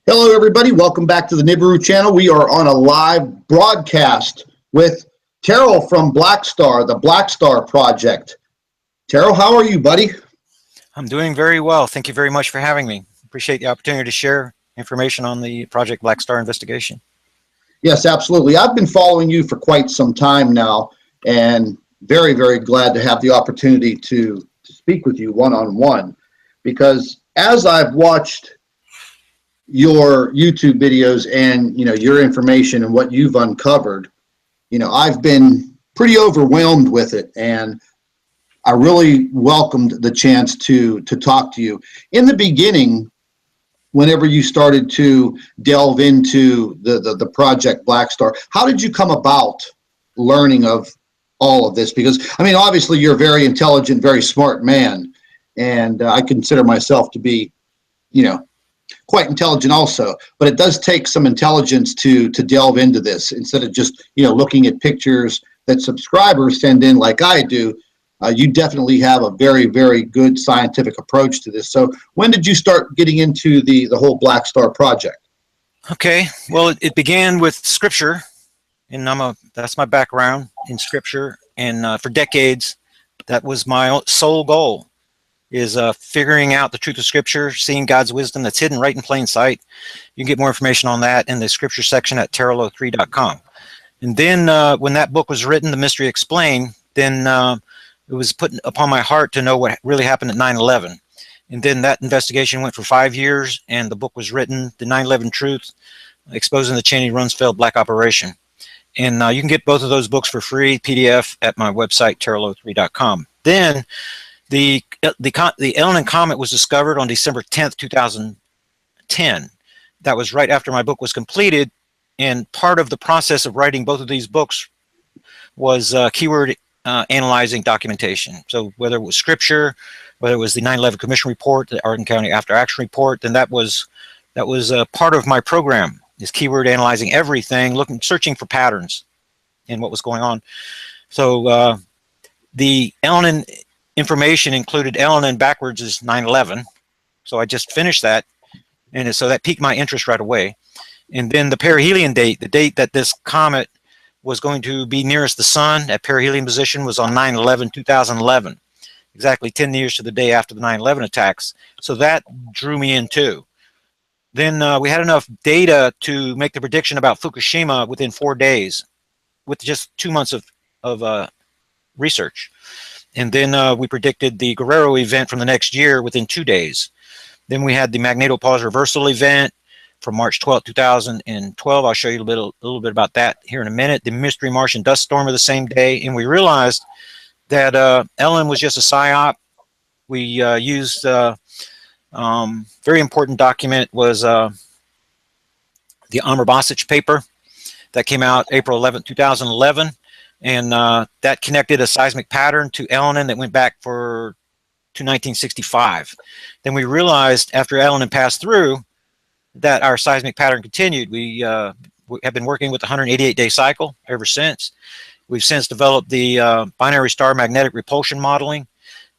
Hello, everybody. Welcome back to the Nibiru channel. We are on a live broadcast with TERRAL from BLACKSTAR, the BLACKSTAR project. TERRAL, how are you, buddy? I'm doing very well. Thank you very much for having me. Appreciate the opportunity to share information on the Project BLACKSTAR investigation. Yes, absolutely. I've been following you for quite some time now, and very, very glad to have the opportunity to speak with you one-on-one, because as I've watched your YouTube videos and your information and what you've uncovered, I've been pretty overwhelmed with it, and I really welcomed the chance to talk to you. In the beginning, whenever you started to delve into the Project BLACKSTAR, how did you come about learning of all of this? Because, I mean, obviously you're a very intelligent, very smart man, and I consider myself to be, quite intelligent also, but it does take some intelligence to delve into this instead of just, looking at pictures that subscribers send in like I do. You definitely have a very, very good scientific approach to this. So when did you start getting into the whole BLACKSTAR project? Okay, well, it began with scripture, and that's my background in scripture, and for decades, that was my sole goal, is figuring out the truth of scripture, seeing God's wisdom that's hidden right in plain sight. You can get more information on that in the scripture section at terral03.com. And then when that book was written, The Mystery Explained, then it was put upon my heart to know what really happened at 9/11. And then that investigation went for 5 years, and the book was written, The 9/11 Truth, Exposing the Cheney Rumsfeld Black Operation. And you can get both of those books for free, PDF, at my website, terral03.com. Then the Elenin comet was discovered on December 10th, 2010. That was right after my book was completed, and part of the process of writing both of these books was keyword analyzing documentation. So whether it was scripture, whether it was the 9/11 Commission report, the Arden County After Action report, then that was part of my program, is keyword analyzing everything, searching for patterns in what was going on. So the Elenin information included Elenin backwards is 9/11. So I just finished that, and so that piqued my interest right away. And then the perihelion date, the date that this comet was going to be nearest the sun at perihelion position, was on 9/11/2011, exactly 10 years to the day after the 9/11 attacks. So that drew me in too. Then we had enough data to make the prediction about Fukushima within 4 days, with just 2 months of research. And then we predicted the Guerrero event from the next year within 2 days. Then we had the magnetopause reversal event from March 12, 2012. I'll show you a little bit about that here in a minute. The mystery Martian dust storm of the same day. And we realized that Ellen was just a psyop. We used very important document was the Amr Basic paper that came out April 11, 2011. And that connected a seismic pattern to Elenin that went back to 1965. Then we realized after Elenin passed through that our seismic pattern continued. We have been working with the 188-day cycle ever since. We've since developed the binary star magnetic repulsion modeling,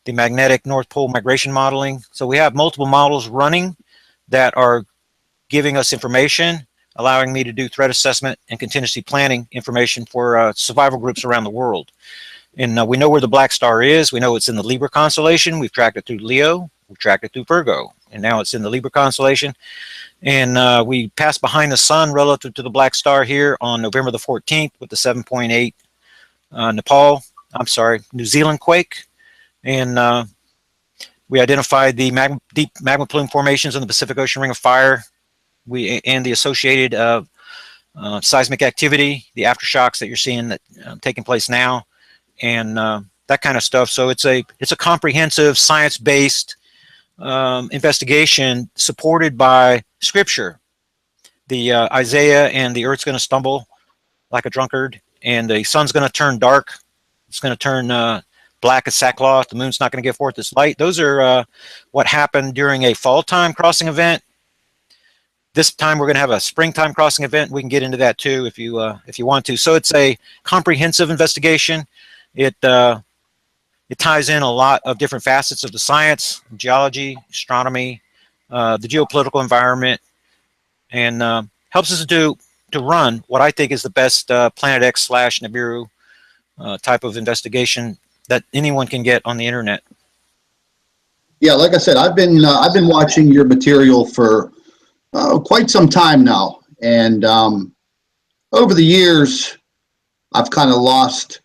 the magnetic North Pole migration modeling. So we have multiple models running that are giving us information, allowing me to do threat assessment and contingency planning information for survival groups around the world. And we know where the Black Star is. We know it's in the Libra constellation. We've tracked it through Leo. We've tracked it through Virgo. And now it's in the Libra constellation. And we passed behind the sun relative to the Black Star here on November the 14th with the 7.8 New Zealand quake. And we identified the deep magma plume formations in the Pacific Ocean Ring of Fire. And the associated seismic activity, the aftershocks that you're seeing that taking place now, and that kind of stuff. So it's a comprehensive science-based investigation supported by scripture. The Isaiah and the earth's going to stumble like a drunkard, and the sun's going to turn dark. It's going to turn black as sackcloth. The moon's not going to give forth its light. Those are what happened during a fall time crossing event. This time we're going to have a springtime crossing event. We can get into that too if you want to. So it's a comprehensive investigation. It ties in a lot of different facets of the science, geology, astronomy, the geopolitical environment, and helps us to run what I think is the best Planet X / Nibiru type of investigation that anyone can get on the internet. Yeah, like I said, I've been watching your material for quite some time now, and over the years, I've kind of lost,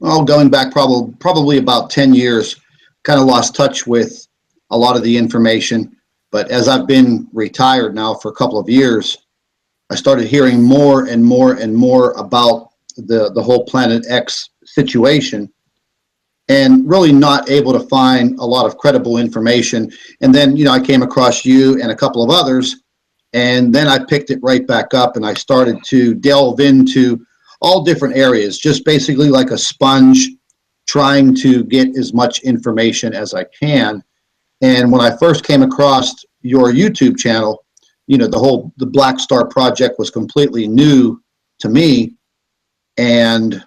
going back probably about 10 years, kind of lost touch with a lot of the information. But as I've been retired now for a couple of years, I started hearing more and more and more about the whole Planet X situation, and really not able to find a lot of credible information. And then, I came across you and a couple of others, and then I picked it right back up, and I started to delve into all different areas, just basically like a sponge, trying to get as much information as I can. And when I first came across your YouTube channel, the Black Star project was completely new to me. And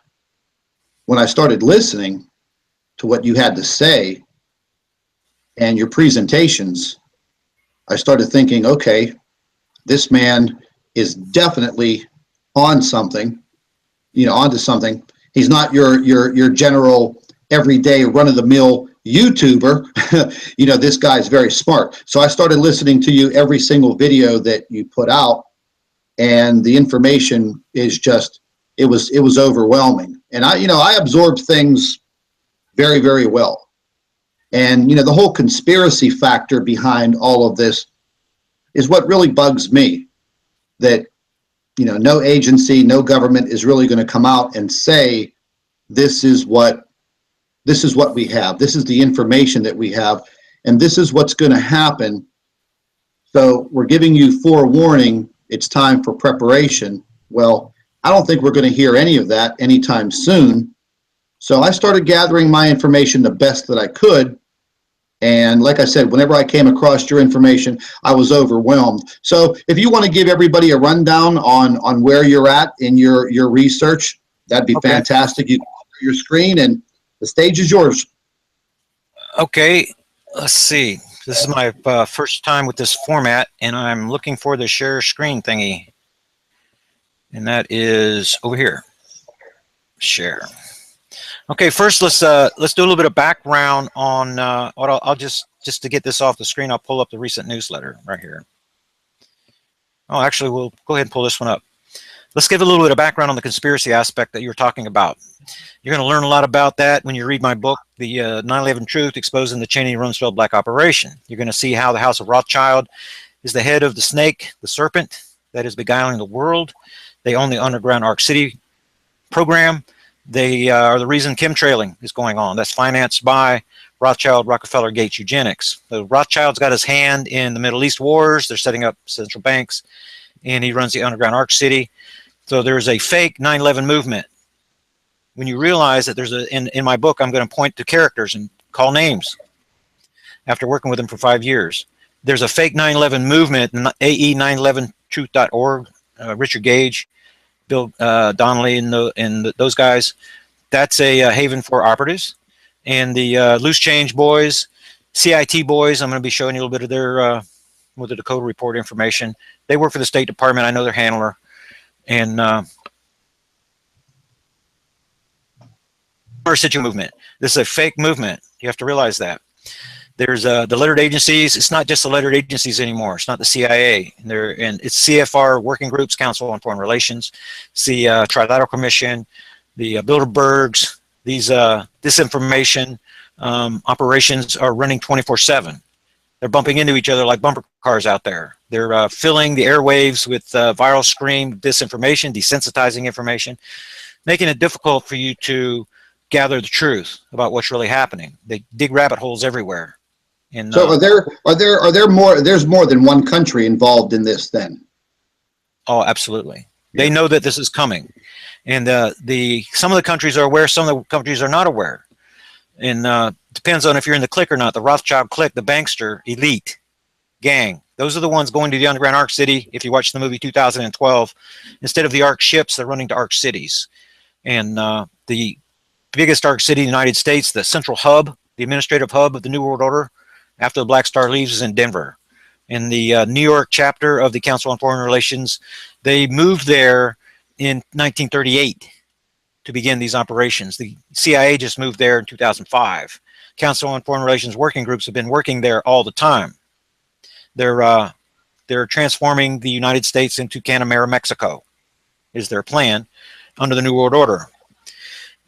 when I started listening to what you had to say and your presentations, I started thinking, okay, this man is definitely on something, onto something. He's not your general everyday run-of-the-mill YouTuber. This guy's very smart. So I started listening to you every single video that you put out, and the information is just, it was overwhelming. And I absorbed things very, very well. And, the whole conspiracy factor behind all of this is what really bugs me, that, no agency, no government is really going to come out and say, this is what we have. This is the information that we have, and this is what's going to happen. So we're giving you forewarning. It's time for preparation. Well, I don't think we're going to hear any of that anytime soon. So I started gathering my information the best that I could. And like I said, whenever I came across your information, I was overwhelmed. So if you want to give everybody a rundown on where you're at in your research, that'd be okay. Fantastic. You can share your screen, and the stage is yours. Okay, let's see. This is my first time with this format, and I'm looking for the share screen thingy. And that is over here. Share. Okay, first let's do a little bit of background on what I'll just to get this off the screen. I'll pull up the recent newsletter right here. Oh, actually, we'll go ahead and pull this one up. Let's give a little bit of background on the conspiracy aspect that you were talking about. You're going to learn a lot about that when you read my book, The 9/11 Truth, Exposing the Cheney-Rumsfeld Black Operation. You're going to see how the House of Rothschild is the head of the snake, the serpent, that is beguiling the world. They own the underground Ark City program. They are the reason chemtrailing is going on. That's financed by Rothschild, Rockefeller, Gates, eugenics. The Rothschild's got his hand in the Middle East wars. They're setting up central banks, and he runs the underground Ark City. So there's a fake 9/11 movement. When you realize that there's in my book, I'm going to point to characters and call names after working with them for 5 years. There's a fake 9/11 movement, AE911truth.org, Richard Gage, Bill Donnelly, and those guys. That's a haven for operatives. And the Loose Change boys, CIT boys, I'm going to be showing you a little bit of their with the Dakota report information. They work for the State Department. I know their handler. And movement. This is a fake movement. You have to realize that. There's the lettered agencies. It's not just the lettered agencies anymore. It's not the CIA. And it's CFR working groups, Council on Foreign Relations, the Trilateral Commission, the Bilderbergs. These disinformation operations are running 24/7. They're bumping into each other like bumper cars out there. They're filling the airwaves with viral scream disinformation, desensitizing information, making it difficult for you to gather the truth about what's really happening. They dig rabbit holes everywhere. And, so are there more? There's more than one country involved in this, then? Oh, absolutely. Yeah. They know that this is coming, and some of the countries are aware. Some of the countries are not aware, and depends on if you're in the clique or not. The Rothschild clique, the bankster elite gang. Those are the ones going to the underground Ark City. If you watch the movie 2012, instead of the Ark ships, they're running to Ark cities, and the biggest Ark City in the United States, the central hub, the administrative hub of the New World Order, after the Black Star leaves, is in Denver. And the New York chapter of the Council on Foreign Relations, they moved there in 1938 to begin these operations. The CIA just moved there in 2005. Council on Foreign Relations working groups have been working there all the time. They're transforming the United States into Canamera, Mexico, is their plan under the New World Order.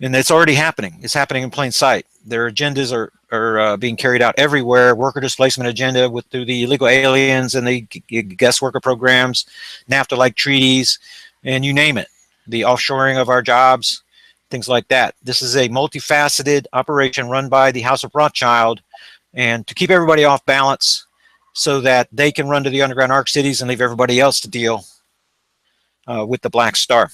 And it's already happening. It's happening in plain sight. Their agendas are being carried out everywhere. Worker displacement agenda through the illegal aliens and the guest worker programs, NAFTA-like treaties, and you name it. The offshoring of our jobs, things like that. This is a multifaceted operation run by the House of Rothschild, and to keep everybody off balance so that they can run to the underground arc cities and leave everybody else to deal with the Black Star.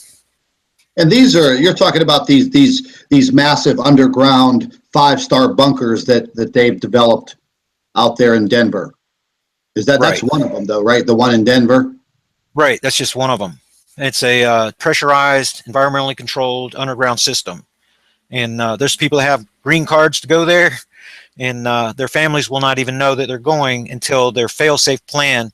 And you're talking about these massive underground 5-star bunkers that they've developed out there in Denver. That's one of them though, right? The one in Denver? Right, that's just one of them. It's a pressurized, environmentally controlled underground system. And there's people that have green cards to go there, and their families will not even know that they're going until their fail-safe plan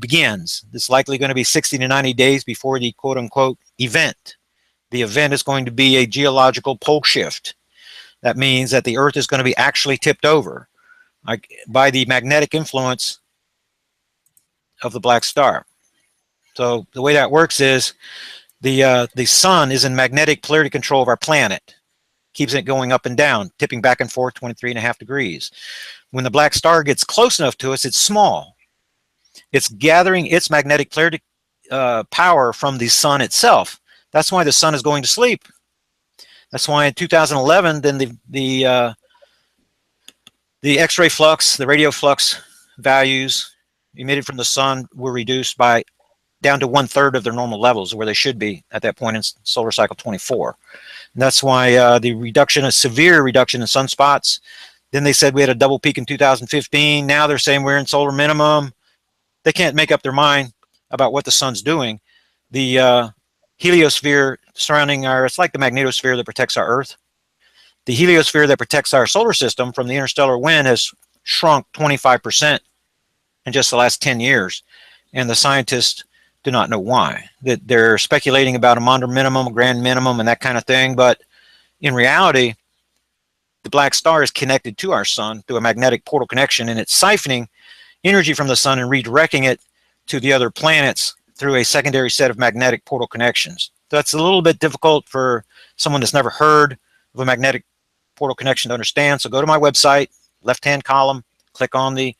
begins. It's likely going to be 60 to 90 days before the quote-unquote event. The event is going to be a geological pole shift. That means that the Earth is going to be actually tipped over by the magnetic influence of the Black Star. So the way that works is the sun is in magnetic polarity control of our planet. Keeps it going up and down, tipping back and forth 23.5 degrees. When the Black Star gets close enough to us, it's small. It's gathering its magnetic polarity power from the sun itself. That's why the sun is going to sleep. That's why in 2011, then the X-ray flux, the radio flux values emitted from the sun were reduced by down to 1/3 of their normal levels, where they should be at that point in solar cycle 24. And that's why the severe reduction in sunspots. Then they said we had a double peak in 2015. Now they're saying we're in solar minimum. They can't make up their mind about what the sun's doing. The heliosphere surrounding it's like the magnetosphere that protects our Earth. The heliosphere that protects our solar system from the interstellar wind has shrunk 25% in just the last 10 years. And the scientists do not know why. That they're speculating about a Maunder minimum, a grand minimum, and that kind of thing. But in reality, the Black Star is connected to our sun through a magnetic portal connection, and it's siphoning energy from the sun and redirecting it to the other planets through a secondary set of magnetic portal connections. That's a little bit difficult for someone that's never heard of a magnetic portal connection to understand. So go to my website, left-hand column, click on the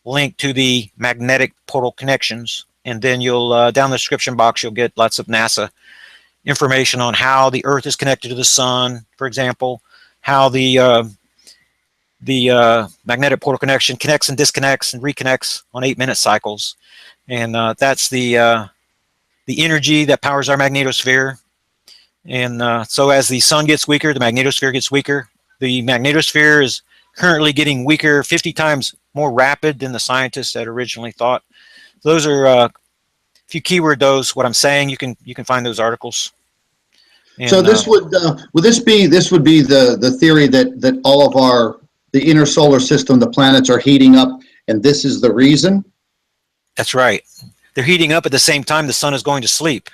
link to the magnetic portal connections, and then you'll, down the description box, you'll get lots of NASA information on how the Earth is connected to the sun, for example, how the magnetic portal connection connects and disconnects and reconnects on 8-minute cycles. And that's the energy that powers our magnetosphere. And so as the sun gets weaker, the magnetosphere gets weaker. The magnetosphere is currently getting weaker, 50 times more rapid than the scientists had originally thought. Those are, if you keyword those, what I'm saying, you can find those articles. And, so this would be the theory that all of the inner solar system, the planets are heating up, and this is the reason? That's right. They're heating up at the same time the sun is going to sleep,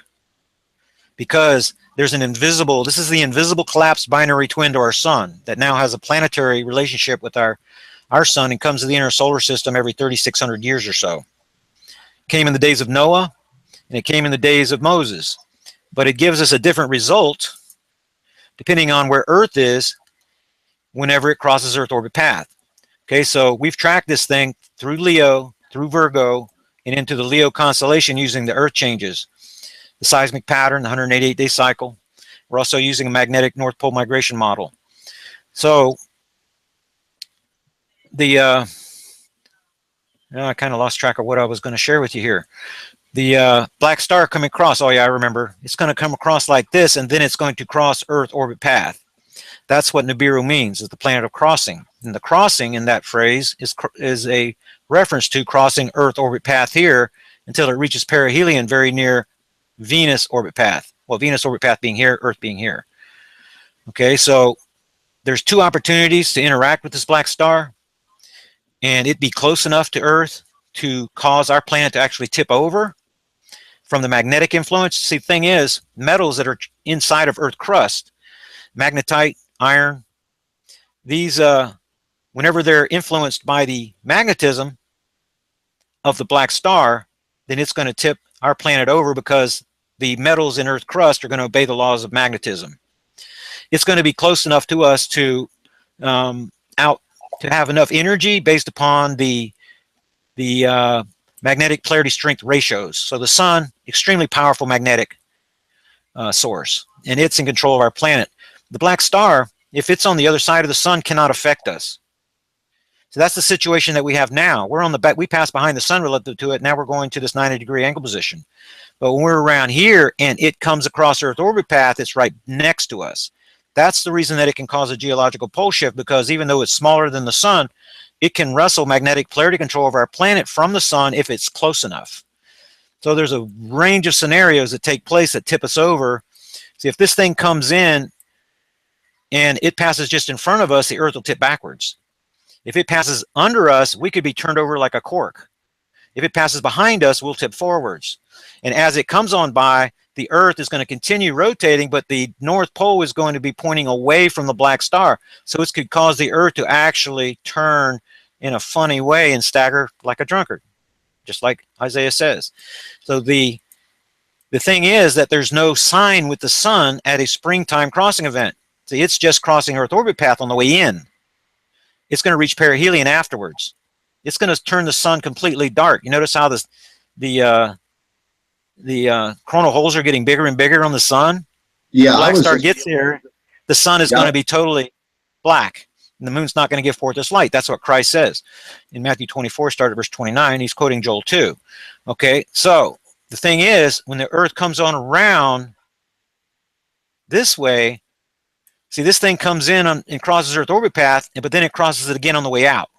because there's this is the invisible collapsed binary twin to our sun that now has a planetary relationship with our sun and comes to the inner solar system every 3,600 years or so. Came in the days of Noah, and it came in the days of Moses. But it gives us a different result depending on where Earth is whenever it crosses Earth orbit path. Okay, so we've tracked this thing through Leo, through Virgo, and into the Leo constellation using the Earth changes, the seismic pattern, the 188-day cycle. We're also using a magnetic North Pole migration model. So I kind of lost track of what I was going to share with you here. The Black Star coming across, oh yeah, I remember. It's going to come across like this, and then it's going to cross Earth orbit path. That's what Nibiru means, is the planet of crossing. And the crossing in that phrase is a reference to crossing Earth orbit path here until it reaches perihelion very near Venus orbit path. Well, Venus orbit path being here, Earth being here. Okay, so there's two opportunities to interact with this Black Star, and it be close enough to Earth to cause our planet to actually tip over from the magnetic influence. See, the thing is, metals that are inside of Earth crust, magnetite, iron, these, whenever they're influenced by the magnetism of the black star, then it's going to tip our planet over because the metals in Earth crust are going to obey the laws of magnetism. It's going to be close enough to us to have enough energy based upon the magnetic polarity strength ratios. So the sun, extremely powerful magnetic source, and it's in control of our planet. The black star, if it's on the other side of the sun, cannot affect us. So that's the situation that we have now. We're on the back, we pass behind the sun relative to it. Now we're going to this 90-degree angle position. But when we're around here and it comes across Earth orbit path, it's right next to us. That's the reason that it can cause a geological pole shift, because even though it's smaller than the sun, it can wrestle magnetic polarity control of our planet from the sun if it's close enough. So there's a range of scenarios that take place that tip us over. See, if this thing comes in and it passes just in front of us, the Earth will tip backwards. If it passes under us, we could be turned over like a cork. If it passes behind us, we'll tip forwards. And as it comes on by, the Earth is going to continue rotating, but the North Pole is going to be pointing away from the black star. So it could cause the Earth to actually turn in a funny way and stagger like a drunkard, just like Isaiah says. So the thing is that there's no sign with the sun at a springtime crossing event. See, it's just crossing Earth orbit path on the way in. It's going to reach perihelion afterwards. It's going to turn the sun completely dark. You notice how the coronal holes are getting bigger and bigger on the sun? Yeah, the black star gets here, the sun is going to be totally black, and the moon's not going to give forth its light. That's what Christ says in Matthew 24, start at verse 29. He's quoting Joel 2. Okay, so the thing is, when the Earth comes on around this way, see, this thing comes in and crosses Earth orbit path, but then it crosses it again on the way out.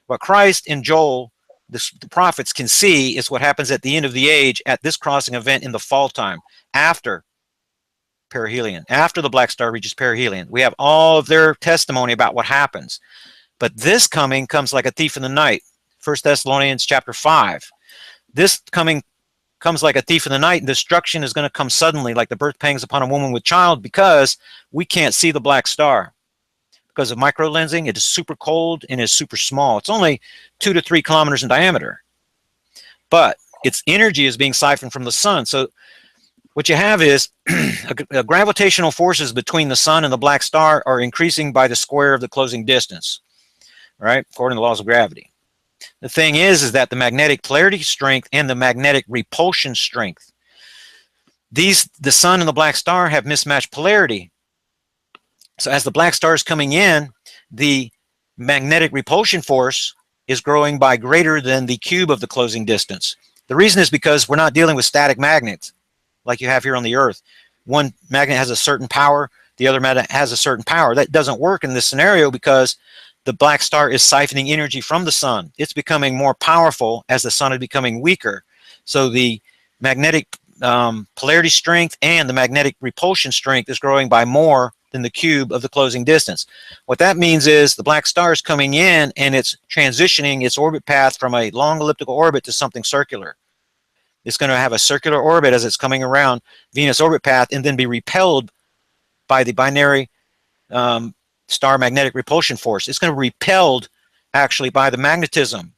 What Christ and Joel, the prophets, can see is what happens at the end of the age at this crossing event in the fall time, after perihelion, after the black star reaches perihelion. We have all of their testimony about what happens. But this coming comes like a thief in the night. 1 Thessalonians chapter 5. This coming comes like a thief in the night, and destruction is going to come suddenly like the birth pangs upon a woman with child, because we can't see the black star. Because of microlensing, it is super cold and is super small. It's only 2 to 3 kilometers in diameter. But its energy is being siphoned from the sun. So what you have is gravitational forces between the sun and the black star are increasing by the square of the closing distance, right? According to the laws of gravity. The thing is that the magnetic polarity strength and the magnetic repulsion strength, the sun and the black star have mismatched polarity. So as the black star is coming in, the magnetic repulsion force is growing by greater than the cube of the closing distance. The reason is because we're not dealing with static magnets like you have here on the Earth. One magnet has a certain power, the other magnet has a certain power. That doesn't work in this scenario because the black star is siphoning energy from the sun. It's becoming more powerful as the sun is becoming weaker. So the magnetic polarity strength and the magnetic repulsion strength is growing by more than the cube of the closing distance. What that means is the black star is coming in and it's transitioning its orbit path from a long elliptical orbit to something circular. It's going to have a circular orbit as it's coming around Venus orbit path and then be repelled by the binary star magnetic repulsion force. It's going to be repelled actually by the magnetism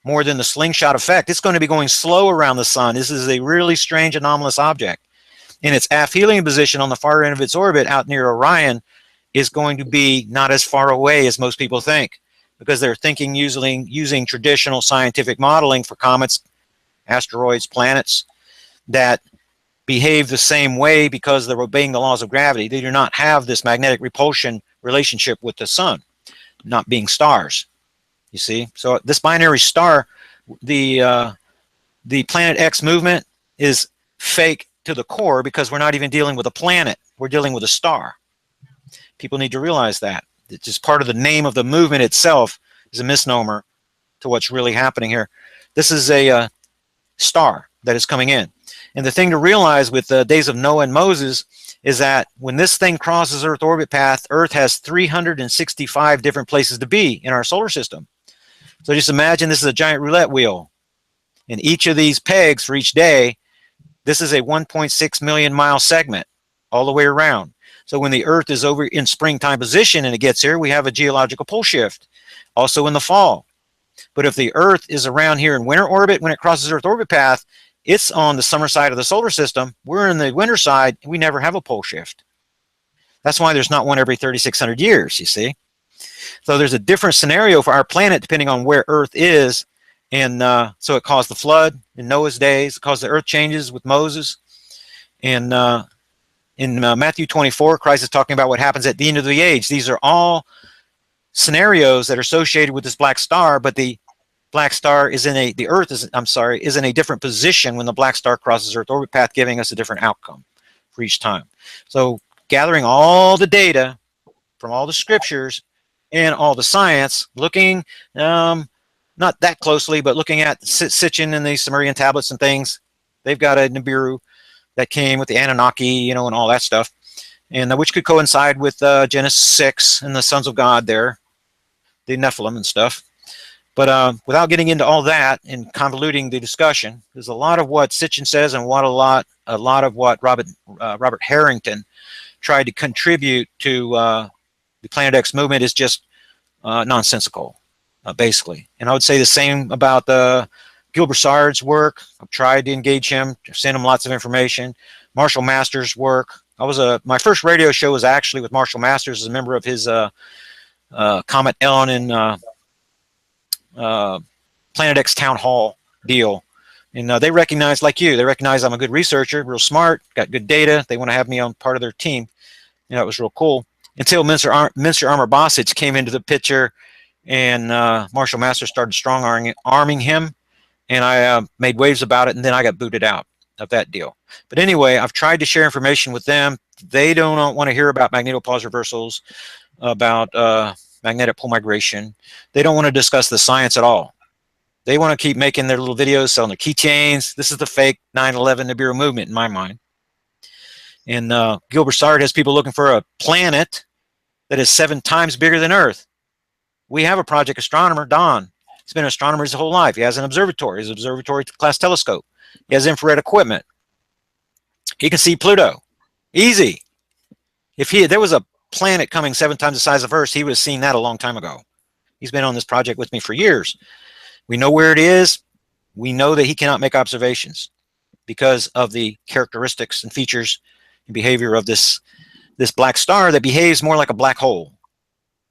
more than the slingshot effect. It's going to be going slow around the sun. This is a really strange anomalous object. In its aphelion position on the far end of its orbit out near Orion is going to be not as far away as most people think, because they're thinking using traditional scientific modeling for comets, asteroids, planets that behave the same way because they're obeying the laws of gravity. They do not have this magnetic repulsion relationship with the sun, not being stars, you see. So this binary star, the Planet X movement is fake to the core, because we're not even dealing with a planet, we're dealing with a star. People need to realize that. It's just part of the name of the movement itself is a misnomer to what's really happening here. This is a star that is coming in. And the thing to realize with the days of Noah and Moses is that when this thing crosses Earth orbit path, Earth has 365 different places to be in our solar system. So just imagine this is a giant roulette wheel. And each of these pegs for each day, this is a 1.6 million mile segment all the way around. So when the Earth is over in springtime position and it gets here, we have a geological pole shift. Also in the fall. But if the Earth is around here in winter orbit, when it crosses Earth orbit path, it's on the summer side of the solar system. We're in the winter side. We never have a pole shift. That's why there's not one every 3,600 years, you see. So there's a different scenario for our planet depending on where Earth is. And so it caused the flood in Noah's days. It caused the earth changes with Moses. And in Matthew 24, Christ is talking about what happens at the end of the age. These are all scenarios that are associated with this black star, but the black star is in a, the Earth is, I'm sorry, is in a different position when the black star crosses Earth orbit path, giving us a different outcome for each time. So gathering all the data from all the scriptures and all the science, looking not that closely, but looking at Sitchin and the Sumerian tablets and things. They've got a Nibiru that came with the Anunnaki, you know, and all that stuff, and which could coincide with Genesis 6 and the sons of God there, the Nephilim and stuff. But without getting into all that and convoluting the discussion, there's a lot of what Sitchin says and what a lot of what Robert Harrington tried to contribute to the Planet X movement is just nonsensical. Basically. And I would say the same about Gil Broussard's work. I've tried to engage him, send him lots of information. Marshall Masters' work. My first radio show was actually with Marshall Masters as a member of his Comet Ellen and Planet X Town Hall deal. And they recognize, like you, they recognize I'm a good researcher, real smart, got good data. They want to have me on part of their team. You know, it was real cool. Until Mr. Armor Bosich came into the picture, and Marshall Masters started strong arming him, and I made waves about it, and then I got booted out of that deal. But anyway, I've tried to share information with them. They don't want to hear about magnetopause reversals, about magnetic pole migration. They don't want to discuss the science at all. They want to keep making their little videos, selling their keychains. This is the fake 9/11 Nibiru movement in my mind. And Gil Broussard has people looking for a planet that is 7 times bigger than Earth. We have a project astronomer, Don. He's been an astronomer his whole life. He has an observatory. He has an observatory class telescope. He has infrared equipment. He can see Pluto. Easy. If there was a planet coming 7 times the size of Earth, he would have seen that a long time ago. He's been on this project with me for years. We know where it is. We know that he cannot make observations because of the characteristics and features and behavior of this black star that behaves more like a black hole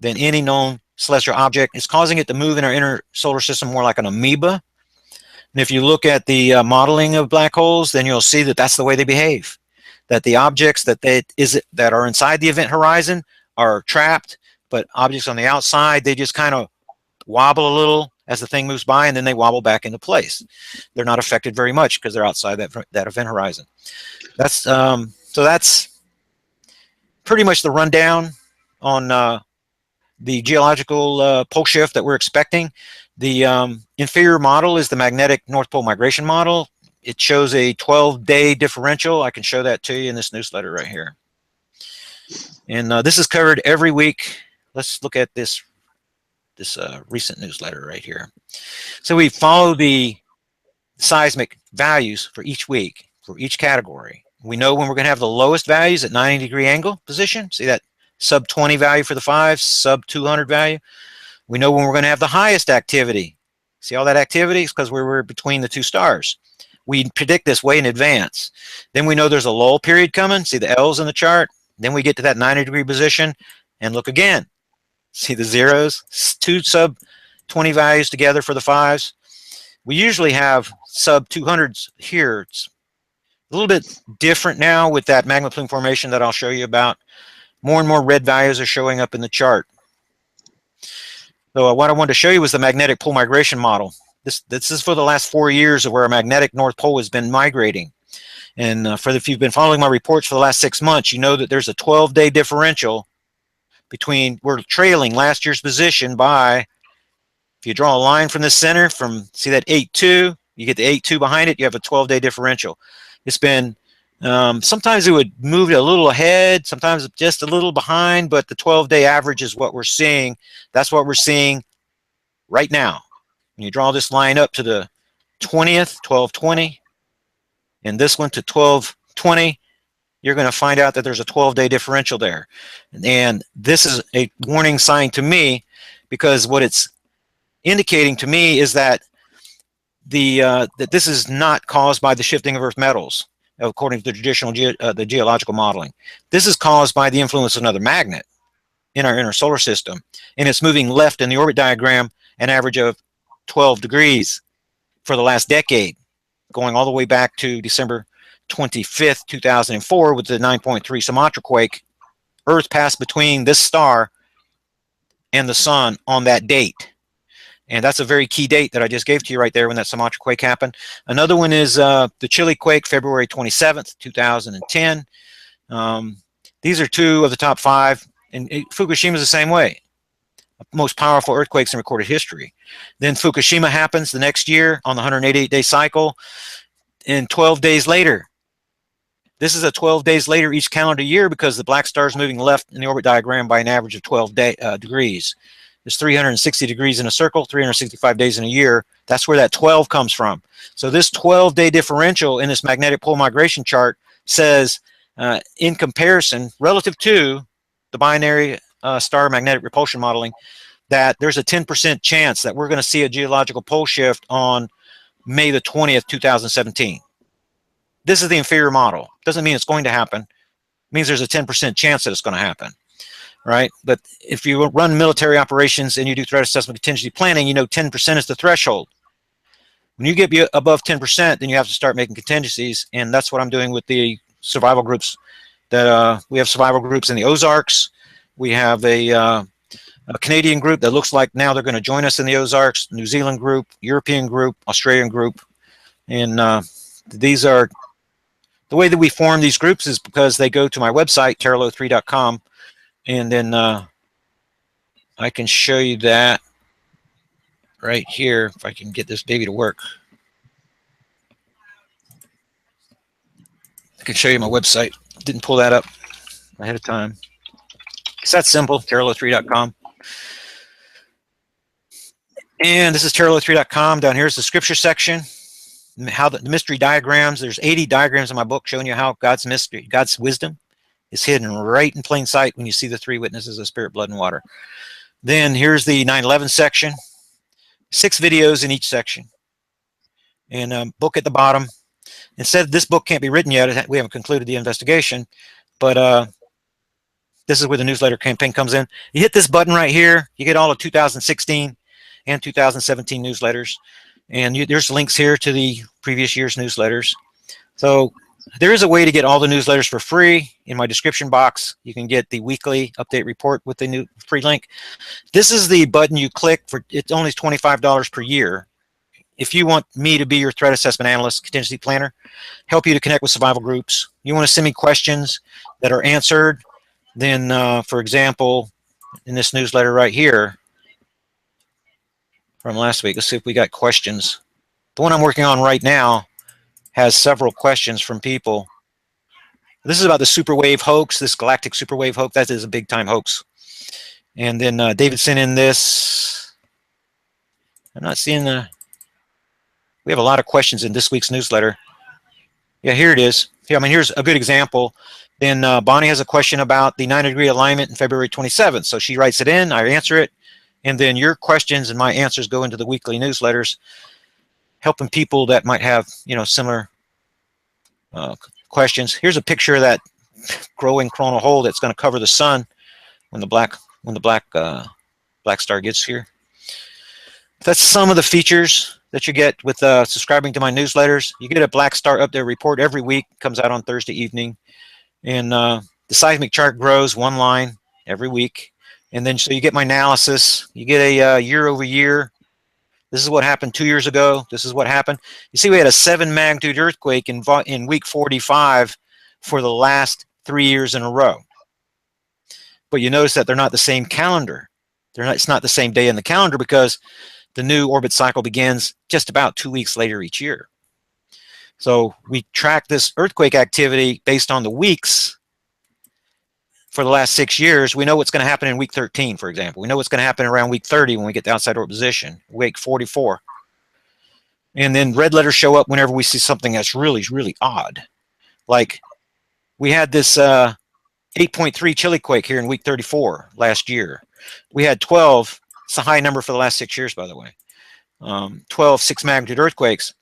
than any known celestial object. It's causing it to move in our inner solar system more like an amoeba. And if you look at the modeling of black holes, then you'll see that that's the way they behave. That the objects that are inside the event horizon are trapped, but objects on the outside, they just kind of wobble a little as the thing moves by, and then they wobble back into place. They're not affected very much because they're outside that event horizon. That's so that's pretty much the rundown on the geological pole shift that we're expecting. The inferior model is the magnetic North Pole migration model. It shows a 12-day differential. I can show that to you in this newsletter right here. And this is covered every week. Let's look at this recent newsletter right here. So we follow the seismic values for each week, for each category. We know when we're going to have the lowest values at 90-degree angle position. See that sub 20 value for the 5, sub 200 value. We know when we're going to have the highest activity. See all that activity? It's because we're between the 2 stars. We predict this way in advance. Then we know there's a lull period coming. See the L's in the chart. Then we get to that 90-degree position and look again. See the zeros? 2 sub 20 values together for the 5s. We usually have sub 200s here. It's a little bit different now with that magma plume formation that I'll show you about. More and more red values are showing up in the chart. So what I wanted to show you was the magnetic pole migration model. This is for the last 4 years of where a magnetic North Pole has been migrating. And if you've been following my reports for the last 6 months, you know that there's a 12-day differential between, we're trailing last year's position by, if you draw a line from the center, see that 8.2, you get the 8.2 behind it, you have a 12-day differential. It's been, sometimes it would move a little ahead, sometimes just a little behind, but the 12-day average is what we're seeing. That's what we're seeing right now. When you draw this line up to the 20th, 1220, and this one to 1220, you're going to find out that there's a 12-day differential there. And this is a warning sign to me, because what it's indicating to me is that that this is not caused by the shifting of Earth metals, according to the traditional the geological modeling. This is caused by the influence of another magnet in our inner solar system, and it's moving left in the orbit diagram an average of 12 degrees for the last decade, going all the way back to December 25th, 2004, with the 9.3 Sumatra quake. Earth passed between this star and the sun on that date. And that's a very key date that I just gave to you right there when that Sumatra quake happened. Another one is the Chile quake, February 27th, 2010. These are two of the top 5. And Fukushima is the same way. Most powerful earthquakes in recorded history. Then Fukushima happens the next year on the 188-day cycle. And 12 days later, this is a 12 days later each calendar year, because the black star is moving left in the orbit diagram by an average of 12 degrees. There's 360 degrees in a circle, 365 days in a year. That's where that 12 comes from. So this 12-day differential in this magnetic pole migration chart says, in comparison, relative to the binary star magnetic repulsion modeling, that there's a 10% chance that we're going to see a geological pole shift on May the 20th, 2017. This is the inferior model. Doesn't mean it's going to happen. It means there's a 10% chance that it's going to happen. Right? But if you run military operations and you do threat assessment contingency planning, you know 10% is the threshold. When you get above 10%, then you have to start making contingencies, and that's what I'm doing with the survival groups. That we have survival groups in the Ozarks. We have a Canadian group that looks like now they're going to join us in the Ozarks, New Zealand group, European group, Australian group, and these are the way that we form these groups is because they go to my website, TERRAL03.com. And then I can show you that right here, if I can get this baby to work. I can show you my website. Didn't pull that up ahead of time. It's that simple, TERRAL03.com. And this is TERRAL03.com. Down here is the scripture section. How the mystery diagrams. There's 80 diagrams in my book showing you how God's mystery, God's wisdom, is hidden right in plain sight when you see the 3 witnesses of spirit, blood, and water. Then here's the 9/11 section. 6 videos in each section. And book at the bottom. Instead, this book can't be written yet. We haven't concluded the investigation. But this is where the newsletter campaign comes in. You hit this button right here. You get all of 2016 and 2017 newsletters. And there's links here to the previous year's newsletters. So there is a way to get all the newsletters for free. In my description box, you can get the weekly update report with the new free link. This is the button you click for. It's only $25 per year. If you want me to be your threat assessment analyst, contingency planner, help you to connect with survival groups, you want to send me questions that are answered, then, for example, in this newsletter right here from last week, let's see if we got questions. The one I'm working on right now has several questions from people. This is about the superwave hoax, this galactic superwave hoax. That is a big time hoax. And then David sent in this. I'm not seeing the. We have a lot of questions in this week's newsletter. Yeah, here it is. Here, I mean, here's a good example. Then Bonnie has a question about the 90-degree alignment in February 27th. So she writes it in, I answer it, and then your questions and my answers go into the weekly newsletters, helping people that might have, you know, similar questions. Here's a picture of that growing coronal hole that's going to cover the sun when the black star gets here. That's some of the features that you get with subscribing to my newsletters. You get a black star update report every week. Comes out on Thursday evening, and the seismic chart grows 1 line every week, and then so you get my analysis. You get a year over year. This is what happened 2 years ago. This is what happened. You see, we had a 7 magnitude earthquake in week 45 for the last 3 years in a row. But you notice that they're not the same calendar. It's not the same day in the calendar because the new orbit cycle begins just about 2 weeks later each year. So we track this earthquake activity based on the weeks for the last 6 years. We know what's going to happen in week 13, for example. We know what's going to happen around week 30 when we get to outside orbit position, week 44. And then red letters show up whenever we see something that's really, really odd. Like we had this 8.3 chili quake here in week 34 last year. We had 12, it's a high number for the last 6 years, by the way, 12 6 magnitude earthquakes,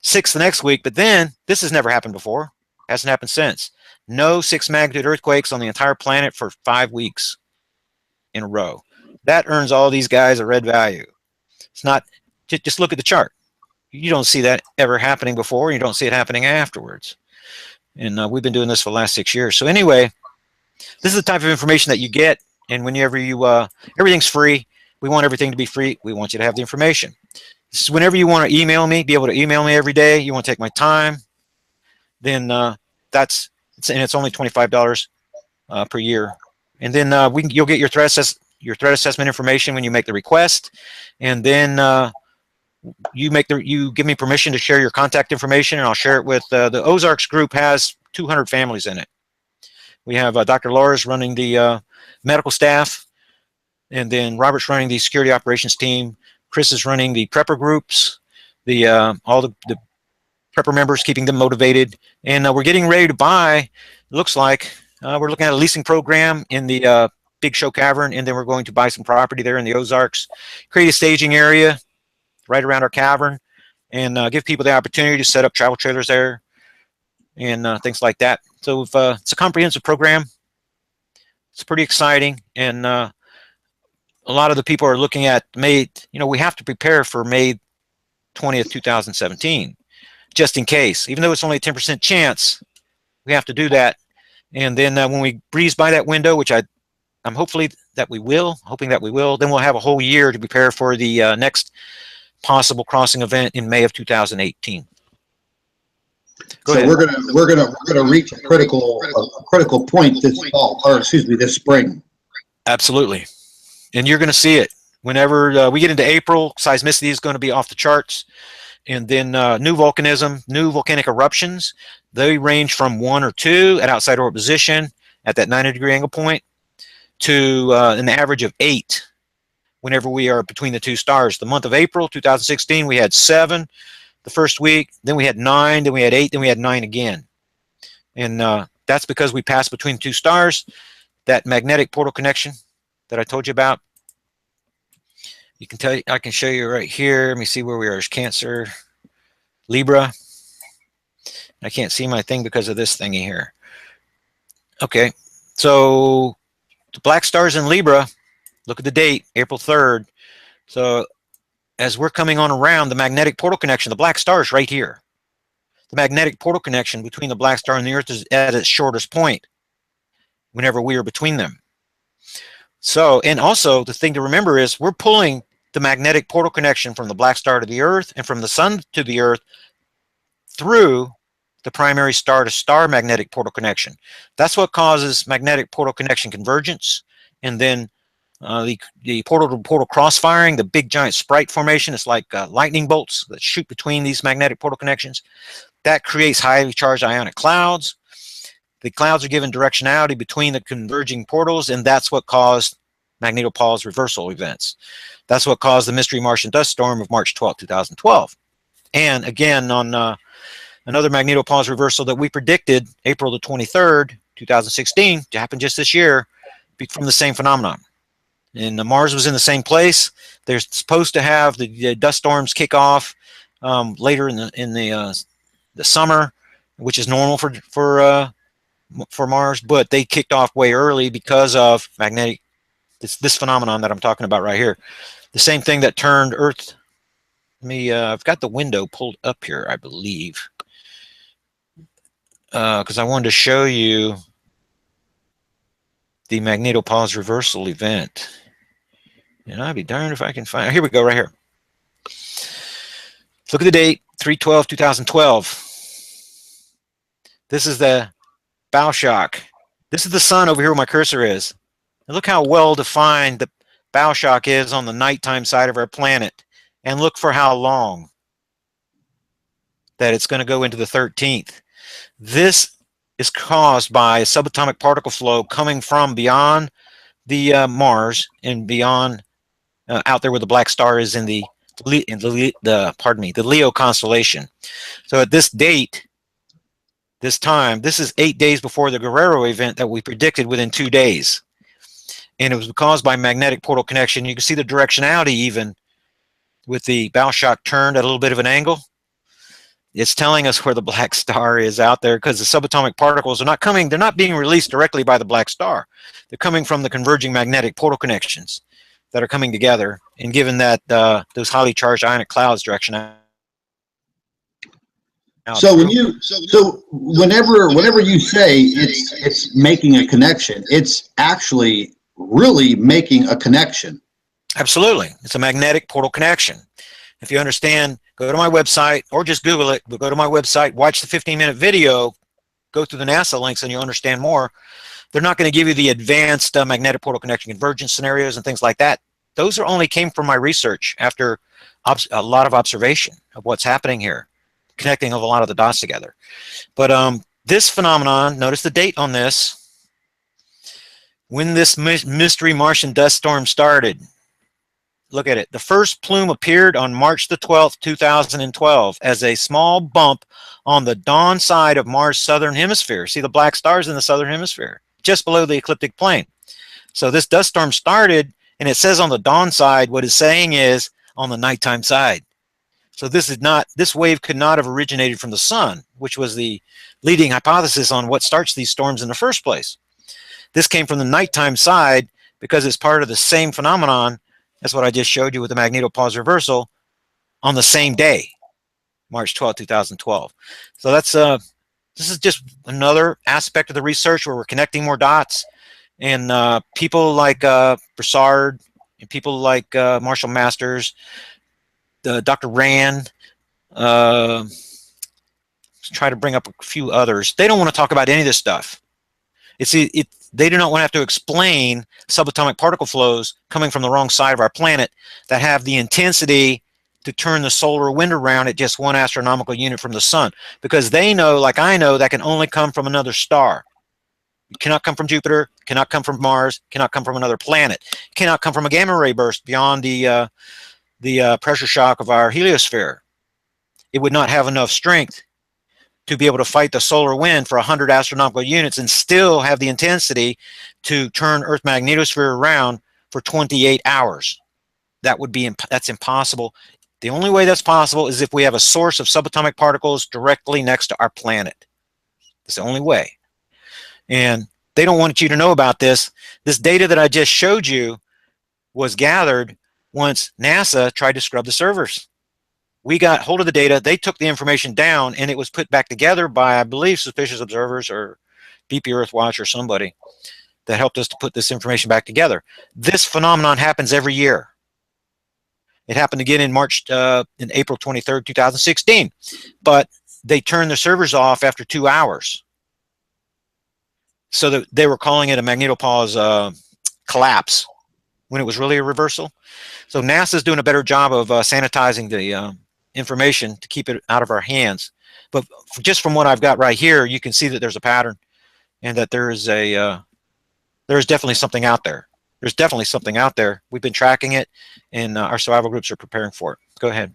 6 the next week. But then this has never happened before. Hasn't happened since. No 6 magnitude earthquakes on the entire planet for 5 weeks in a row. That earns all these guys a red value. It's not, just look at the chart. You don't see that ever happening before. You don't see it happening afterwards. And we've been doing this for the last 6 years. So anyway, this is the type of information that you get. And whenever you, everything's free. We want everything to be free. We want you to have the information. So whenever you want to email me, be able to email me every day, you want to take my time, then and it's only $25 per year. And then you'll get your threat assessment information when you make the request. And then you give me permission to share your contact information, and I'll share it with the Ozarks group. Has 200 families in it. We have Dr. Lars running the medical staff, and then Robert's running the security operations team. Chris is running the prepper groups, all the prepper members, keeping them motivated. And we're getting ready to buy, it looks like, we're looking at a leasing program in the Big Show Cavern, and then we're going to buy some property there in the Ozarks, create a staging area right around our cavern, and give people the opportunity to set up travel trailers there and things like that. So it's a comprehensive program. It's pretty exciting, and a lot of the people are looking at May. We have to prepare for May 20th, 2017, just in case. Even though it's only a 10% chance, we have to do that. And then when we breeze by that window, which I'm hoping that we will, then we'll have a whole year to prepare for the next possible crossing event in May of 2018. So we're gonna reach a critical point this fall, or excuse me, this spring. Absolutely, and you're going to see it whenever we get into April. Seismicity is going to be off the charts, and then new volcanism, new volcanic eruptions. They range from 1 or 2 at outside orbit position at that 90-degree angle point to an average of 8 whenever we are between the 2 stars. The month of April 2016, we had 7 the first week, then we had 9, then we had 8, then we had 9 again. And that's because we passed between 2 stars. That magnetic portal connection that I told you about. You can tell, I can show you right here. Let me see where we are. There's Cancer, Libra. I can't see my thing because of this thingy here. Okay, so the black stars in Libra, look at the date, April 3rd. So as we're coming on around the magnetic portal connection, the black star is right here. The magnetic portal connection between the black star and the Earth is at its shortest point whenever we are between them. So, and also the thing to remember is we're pulling the magnetic portal connection from the black star to the Earth and from the sun to the Earth through the primary star-to-star magnetic portal connection. That's what causes magnetic portal connection convergence, and then the portal-to-portal cross-firing, the big giant sprite formation. It's like lightning bolts that shoot between these magnetic portal connections. That creates highly charged ionic clouds. The clouds are given directionality between the converging portals, and that's what caused magnetopause reversal events. That's what caused the mystery Martian dust storm of March 12, 2012. And again, on another magnetopause reversal that we predicted, April the 23rd, 2016, to happen just this year, from the same phenomenon. And Mars was in the same place. They're supposed to have the dust storms kick off later in the summer, which is normal for Mars, but they kicked off way early because of magnetic, this phenomenon that I'm talking about right here. The same thing that turned Earth. I've got the window pulled up here, I believe, because I wanted to show you the magnetopause reversal event. And I'd be darned if I can find it. Here we go, right here. Look at the date, 3/12/2012. This is the bow shock. This is the sun over here where my cursor is. And look how well defined the bow shock is on the nighttime side of our planet. And look for how long that it's going to go into the 13th. This is caused by a subatomic particle flow coming from beyond the Mars and beyond out there where the black star is in the the Leo constellation. So at this date, this time, this is 8 days before the Guerrero event that we predicted within 2 days. And it was caused by magnetic portal connection. You can see the directionality even with the bow shock turned at a little bit of an angle. It's telling us where the black star is out there, because the subatomic particles are not coming, they're not being released directly by the black star. They're coming from the converging magnetic portal connections that are coming together, and given that those highly charged ionic clouds direction out. So whenever you say it's making a connection, it's actually really making a connection. Absolutely. It's a magnetic portal connection. If you understand, go to my website or just Google it, but go to my website, watch the 15-minute video, go through the NASA links, and you'll understand more. They're not going to give you the advanced magnetic portal connection convergence scenarios and things like that. Those are only came from my research after a lot of observation of what's happening here, connecting of a lot of the dots together. But this phenomenon, notice the date on this, when this mystery Martian dust storm started. Look at it. The first plume appeared on March the 12th, 2012 as a small bump on the dawn side of Mars' southern hemisphere. See the black stars in the southern hemisphere, just below the ecliptic plane. So this dust storm started, and it says on the dawn side, what it's saying is on the nighttime side. So this wave could not have originated from the sun, which was the leading hypothesis on what starts these storms in the first place. This came from the nighttime side because it's part of the same phenomenon. That's what I just showed you with the magnetopause reversal on the same day, March 12, 2012. So that's this is just another aspect of the research where we're connecting more dots, and people like Broussard and people like Marshall Masters, Dr. Rand, try to bring up a few others. They don't want to talk about any of this stuff. They do not want to have to explain subatomic particle flows coming from the wrong side of our planet that have the intensity to turn the solar wind around at just 1 astronomical unit from the sun, because they know, like I know, that can only come from another star. It cannot come from Jupiter, cannot come from Mars, cannot come from another planet, cannot come from a gamma ray burst beyond the pressure shock of our heliosphere. It would not have enough strength to be able to fight the solar wind for 100 astronomical units and still have the intensity to turn Earth magnetosphere around for 28 hours. That's impossible. The only way that's possible is if we have a source of subatomic particles directly next to our planet. It's the only way. And they don't want you to know about this. This data that I just showed you was gathered once NASA tried to scrub the servers. We got hold of the data, they took the information down, and it was put back together by, I believe, Suspicious Observers or BP Earthwatch or somebody that helped us to put this information back together. This phenomenon happens every year. It happened again in April 23rd, 2016, but they turned the servers off after 2 hours. So that they were calling it a magnetopause collapse when it was really a reversal. So NASA's doing a better job of sanitizing the information to keep it out of our hands. But just from what I've got right here, you can see that there's a pattern, and that there is definitely something out there. There's definitely something out there. We've been tracking it, and our survival groups are preparing for it. Go ahead.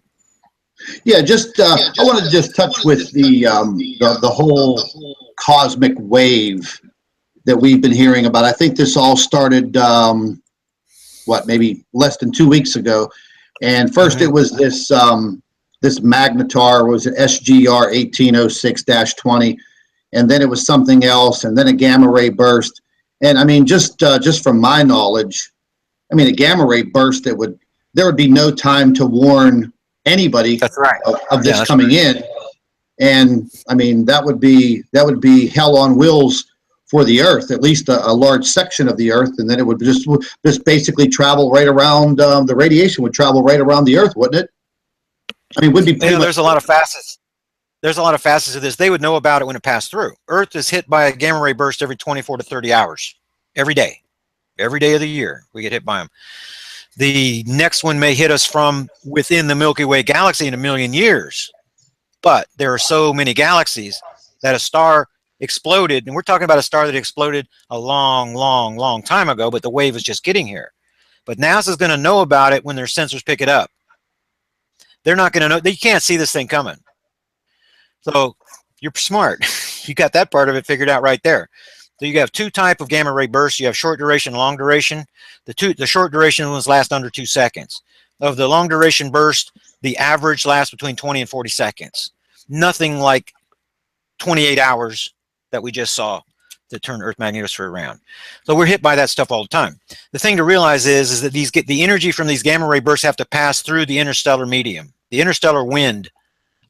Yeah, I wanted to just touch with the whole cosmic wave that we've been hearing about. I think this all started, maybe less than 2 weeks ago. And first it was this magnetar, was it SGR 1806-20, and then it was something else, and then a gamma ray burst. And I mean, just from my knowledge, I mean, a gamma ray burst, there would be no time to warn anybody. That's right. of this coming in. And I mean, that would be hell on wheels for the Earth, at least a large section of the Earth, and then it would just basically travel right around. The radiation would travel right around the Earth, wouldn't it? I mean, would be. There's a lot of facets. There's a lot of facets of this. They would know about it when it passed through. Earth is hit by a gamma ray burst every 24 to 30 hours, every day of the year. We get hit by them. The next one may hit us from within the Milky Way galaxy in 1 million years, but there are so many galaxies that a star exploded, and we're talking about a star that exploded a long time ago, but the wave is just getting here. But NASA's going to know about it when their sensors pick it up. They're not going to know. They can't see this thing coming. So you're smart. You got that part of it figured out right there. So you have two type of gamma ray bursts. You have short duration, long duration. The short duration ones last under 2 seconds. Of the long duration burst, the average lasts between 20 and 40 seconds. Nothing like 28 hours that we just saw that turn Earth magnetosphere around. So we're hit by that stuff all the time. The thing to realize is that the energy from these gamma ray bursts have to pass through the interstellar medium, the interstellar wind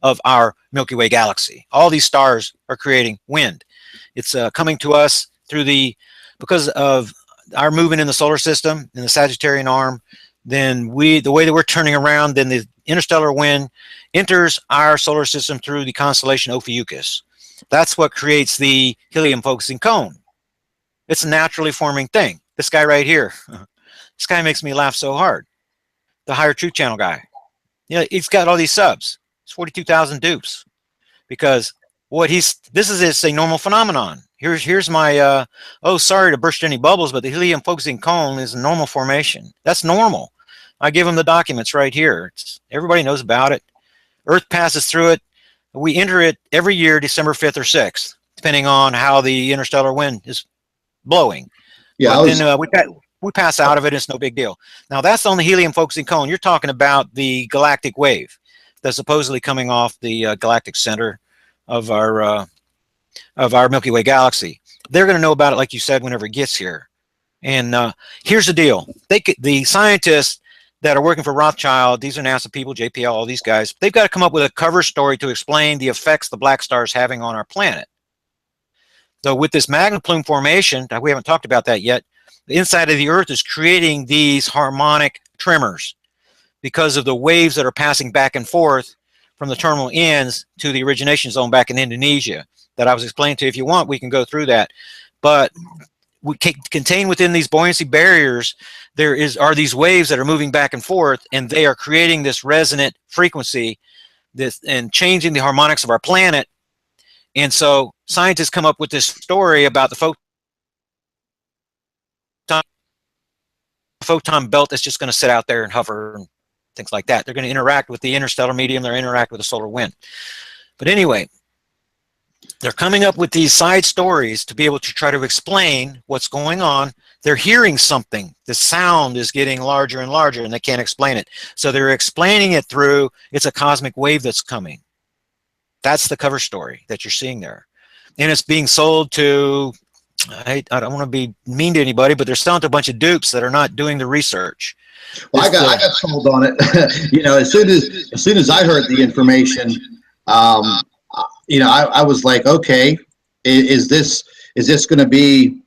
of our Milky Way galaxy. All these stars are creating wind. It's coming to us through because of our movement in the solar system, in the Sagittarian arm, then the way that we're turning around, then the interstellar wind enters our solar system through the constellation Ophiuchus. That's what creates the helium focusing cone. It's a naturally forming thing. This guy right here, this guy makes me laugh so hard. The Higher Truth Channel guy. Yeah, he's got all these subs. It's 42,000 dupes because this is a normal phenomenon. Here's my oh, sorry to burst any bubbles, but the helium focusing cone is a normal formation. That's normal. I give them the documents right here. Everybody knows about it. Earth passes through it. We enter it every year, December 5th or 6th, depending on how the interstellar wind is blowing. Yeah, but then we pass out of it. It's no big deal. Now that's on the helium focusing cone. You're talking about the galactic wave that's supposedly coming off the galactic center of our Milky Way galaxy. They're going to know about it, like you said, whenever it gets here. And here's the deal: the scientists that are working for Rothschild, these are NASA people, JPL, all these guys, they've got to come up with a cover story to explain the effects the black star is having on our planet. So with this magma plume formation, we haven't talked about that yet, the inside of the Earth is creating these harmonic tremors because of the waves that are passing back and forth from the terminal ends to the origination zone back in Indonesia that I was explaining to you. If you want, we can go through that. But we contain within these buoyancy barriers, are these waves that are moving back and forth, and they are creating this resonant frequency and changing the harmonics of our planet. And so scientists come up with this story about the photon belt that's just going to sit out there and hover and things like that. They're going to interact with the interstellar medium. They're interact with the solar wind. But anyway, they're coming up with these side stories to be able to try to explain what's going on. They're hearing something. The sound is getting larger and larger, and they can't explain it. So they're explaining it through, it's a cosmic wave that's coming. That's the cover story that you're seeing there. And it's being sold to, I don't want to be mean to anybody, but they're selling to a bunch of dupes that are not doing the research. Well, I got sold on it. You know, as soon as I heard the information, you know, I was like, okay, is this going to be,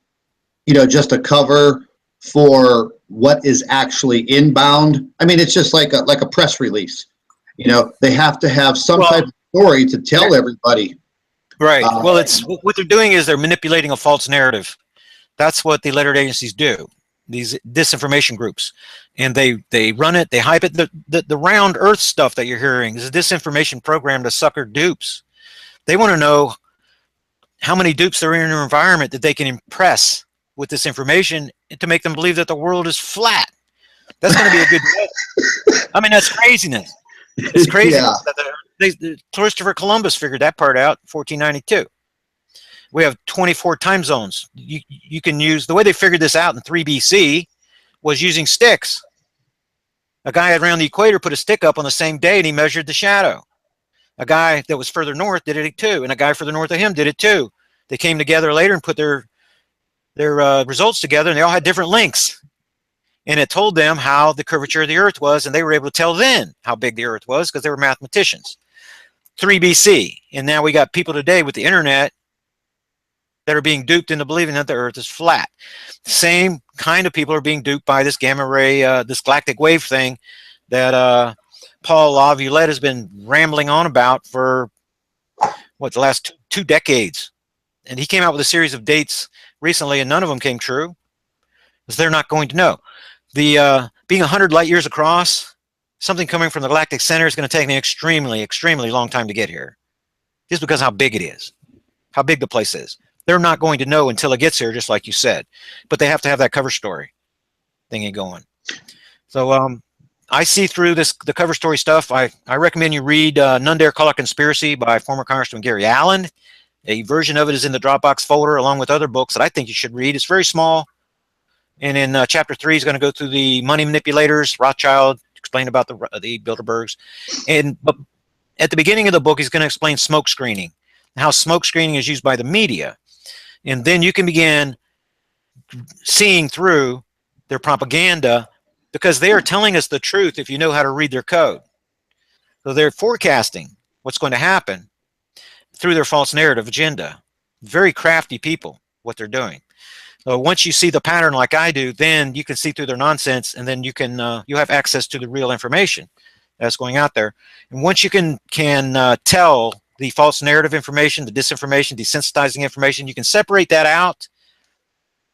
you know, just a cover for what is actually inbound? I mean, it's just like a press release. You know, they have to have some type of story to tell everybody. Right. Well, it's what they're doing is they're manipulating a false narrative. That's what the lettered agencies do. These disinformation groups, and they run it, they hype it. The round Earth stuff that you're hearing is a disinformation program to sucker dupes. They want to know how many dupes are in their environment that they can impress with this information to make them believe that the world is flat. That's going to be a good. I mean, that's craziness. It's crazy. Yeah. Christopher Columbus figured that part out in 1492. We have 24 time zones. You can use, the way they figured this out in 3 BC was using sticks. A guy around the equator put a stick up on the same day and he measured the shadow. A guy that was further north did it too, and a guy further north of him did it too. They came together later and put their results together, and they all had different lengths. And it told them how the curvature of the Earth was, and they were able to tell then how big the Earth was because they were mathematicians. 3 BC, and now we got people today with the internet that are being duped into believing that the Earth is flat. Same kind of people are being duped by this gamma ray, this galactic wave thing that Paul LaViolette has been rambling on about for, what, the last two decades. And he came out with a series of dates recently, and none of them came true, because they're not going to know. The being 100 light years across, something coming from the galactic center is going to take an extremely, extremely long time to get here, just because of how big it is, how big the place is. They're not going to know until it gets here, just like you said. But they have to have that cover story thingy going. So I see through the cover story stuff. I recommend you read None Dare Call It Conspiracy by former Congressman Gary Allen. A version of it is in the Dropbox folder along with other books that I think you should read. It's very small. And in chapter 3, he's going to go through the money manipulators, Rothschild, explain about the Bilderbergs. But at the beginning of the book, he's going to explain smoke screening, how smoke screening is used by the media. And then you can begin seeing through their propaganda, because they are telling us the truth if you know how to read their code. So they're forecasting what's going to happen through their false narrative agenda. Very crafty people, what they're doing. So once you see the pattern like I do, then you can see through their nonsense, and then you can you have access to the real information that's going out there. And once you can tell the false narrative information, the disinformation, desensitizing information, you can separate that out.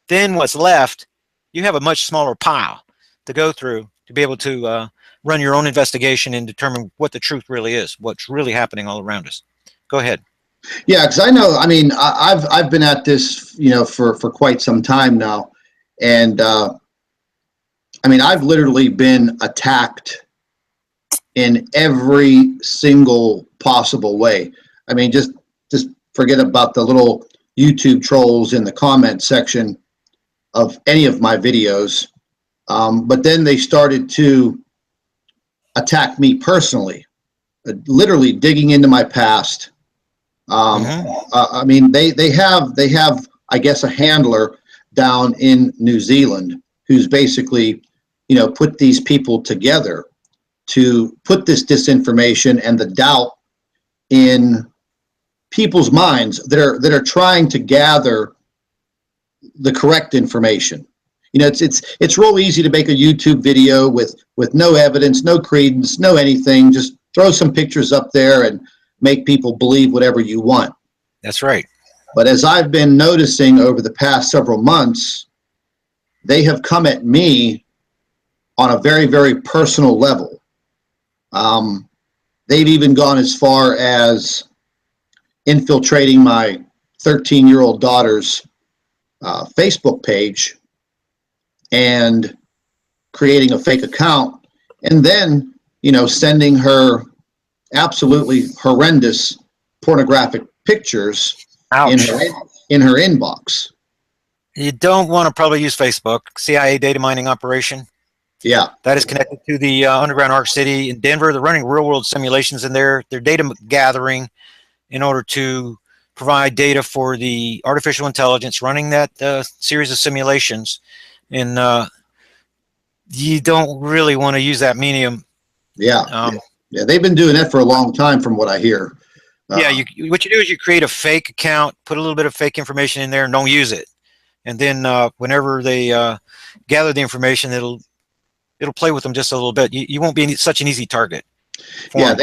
Then what's left, you have a much smaller pile to go through to be able to run your own investigation and determine what the truth really is, what's really happening all around us. Go ahead. Yeah, because I know, I mean, I've been at this, you know, for quite some time now. And I mean, I've literally been attacked in every single possible way. I mean, just forget about the little YouTube trolls in the comment section of any of my videos. But then they started to attack me personally, literally digging into my past. I mean, they have, I guess, a handler down in New Zealand who's basically, you know, put these people together to put this disinformation and the doubt in people's minds that are trying to gather the correct information. You know, it's real easy to make a YouTube video with no evidence, no credence, no anything. Just throw some pictures up there and make people believe whatever you want. That's right. But as I've been noticing over the past several months, they have come at me on a very, very personal level. They've even gone as far as infiltrating my 13-year-old daughter's Facebook page and creating a fake account, and then, you know, sending her absolutely horrendous pornographic pictures in her inbox. You don't want to probably use Facebook. CIA data mining operation. Yeah. That is connected to the underground Arc City in Denver. They're running real-world simulations in there. They're data gathering in order to provide data for the artificial intelligence running that series of simulations. And you don't really want to use that medium. Yeah. Yeah, they've been doing that for a long time from what I hear. Yeah, what you do is you create a fake account, put a little bit of fake information in there, and don't use it. And then whenever they gather the information, it'll play with them just a little bit. You won't be such an easy target. Yeah,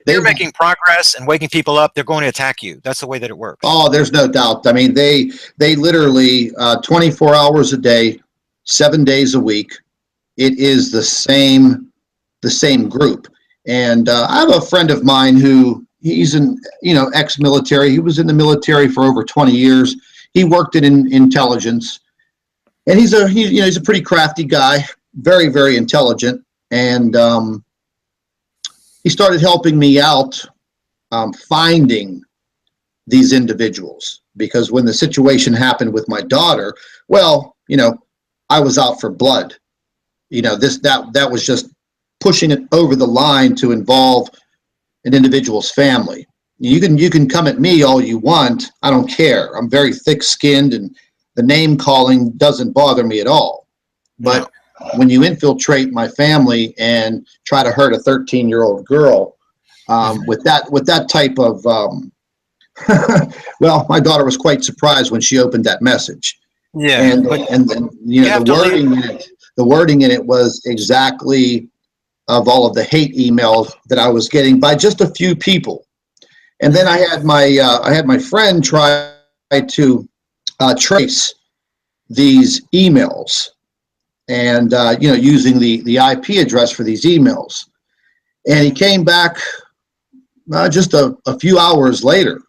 they're making progress and waking people up. They're going to attack you. That's the way that it works. Oh, there's no doubt. I mean, they literally 24 hours a day, 7 days a week. It is the same group. And I have a friend of mine who he's ex-military. He was in the military for over 20 years. He worked in intelligence, and he's a pretty crafty guy, very, very intelligent. And he started helping me out finding these individuals, because when the situation happened with my daughter, well, you know, I was out for blood. You know, that was just pushing it over the line to involve an individual's family. You can come at me all you want. I don't care. I'm very thick-skinned, and the name calling doesn't bother me at all. But when you infiltrate my family and try to hurt a 13-year-old girl with that type of well, my daughter was quite surprised when she opened that message. Yeah, and then, you know, the wording in it was exactly of all of the hate emails that I was getting by just a few people. And then I had my friend try to trace these emails, and you know, using the IP address for these emails. And he came back just a few hours later,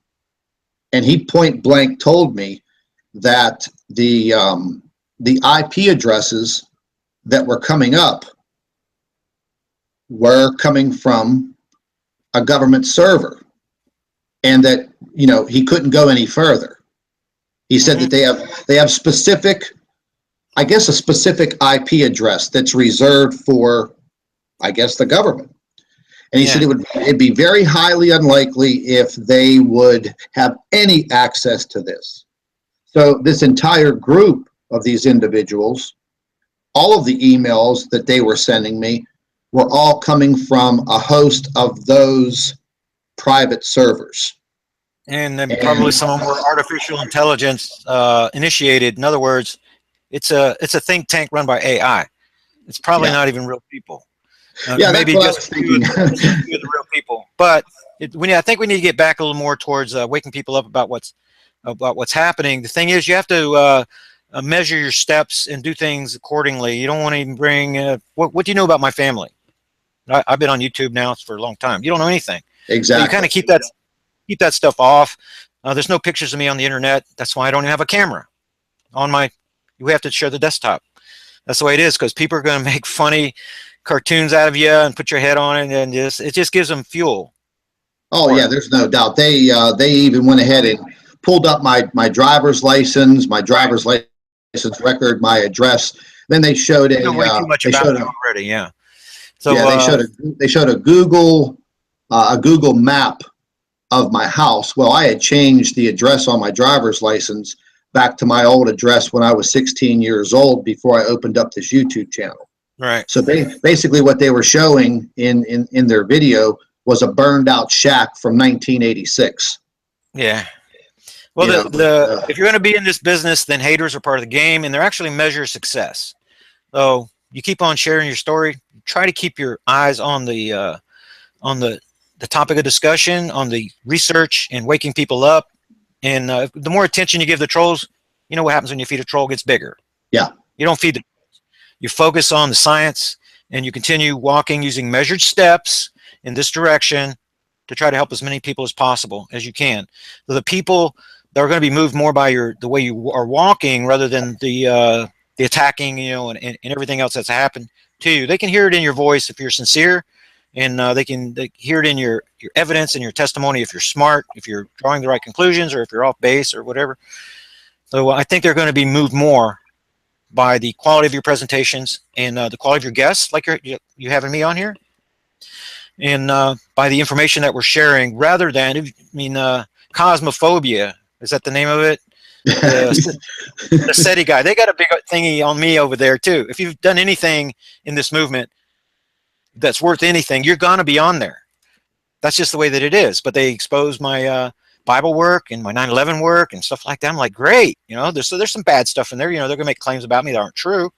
and he point blank told me that the IP addresses that were coming up were coming from a government server, and that, you know, he couldn't go any further. He said that they have specific, I guess, a specific IP address that's reserved for, I guess, the government. And he said it'd be very highly unlikely if they would have any access to this. So this entire group of these individuals, all of the emails that they were sending me were all coming from a host of those private servers. And then probably some of them were artificial intelligence initiated. In other words, it's a think tank run by AI. It's probably not even real people. Maybe just the real people. But I think we need to get back a little more towards waking people up about what's happening. The thing is, you have to measure your steps and do things accordingly. You don't want to even bring. What do you know about my family? I've been on YouTube now for a long time. You don't know anything. Exactly. So you kind of keep that stuff off. There's no pictures of me on the internet. That's why I don't even have a camera on my. You have to share the desktop. That's the way it is, because people are going to make funny cartoons out of you and put your head on it, and it just gives them fuel. Oh yeah, there's no doubt. They even went ahead and pulled up my driver's license, record, my address. Then they showed a. You know way too much about it already. Yeah. So yeah, they showed a Google map of my house. Well, I had changed the address on my driver's license back to my old address when I was 16 years old, before I opened up this YouTube channel. Right. So basically what they were showing in their video was a burned out shack from 1986. Yeah. Well, if you're going to be in this business, then haters are part of the game, and they're actually measure success. So you keep on sharing your story. Try to keep your eyes on the topic of discussion, on the research, and waking people up. And the more attention you give the trolls, you know what happens when you feed a troll gets bigger. Yeah. You don't feed the trolls. You focus on the science, and you continue walking using measured steps in this direction to try to help as many people as possible as you can. So the people that are going to be moved more by the way you are walking, rather than the attacking, you know, and everything else that's happened to you. They can hear it in your voice if you're sincere, and they hear it in your evidence and your testimony if you're smart, if you're drawing the right conclusions, or if you're off base or whatever. So I think they're going to be moved more by the quality of your presentations and the quality of your guests, like you having me on here, and by the information that we're sharing, rather than, Cosmophobia, is that the name of it? The SETI guy, they got a big thingy on me over there too. If you've done anything in this movement that's worth anything, you're gonna be on there. That's just the way that it is. But they expose my Bible work and my 9/11 work and stuff like that. I'm like, great, you know. There's some bad stuff in there. You know, they're gonna make claims about me that aren't true,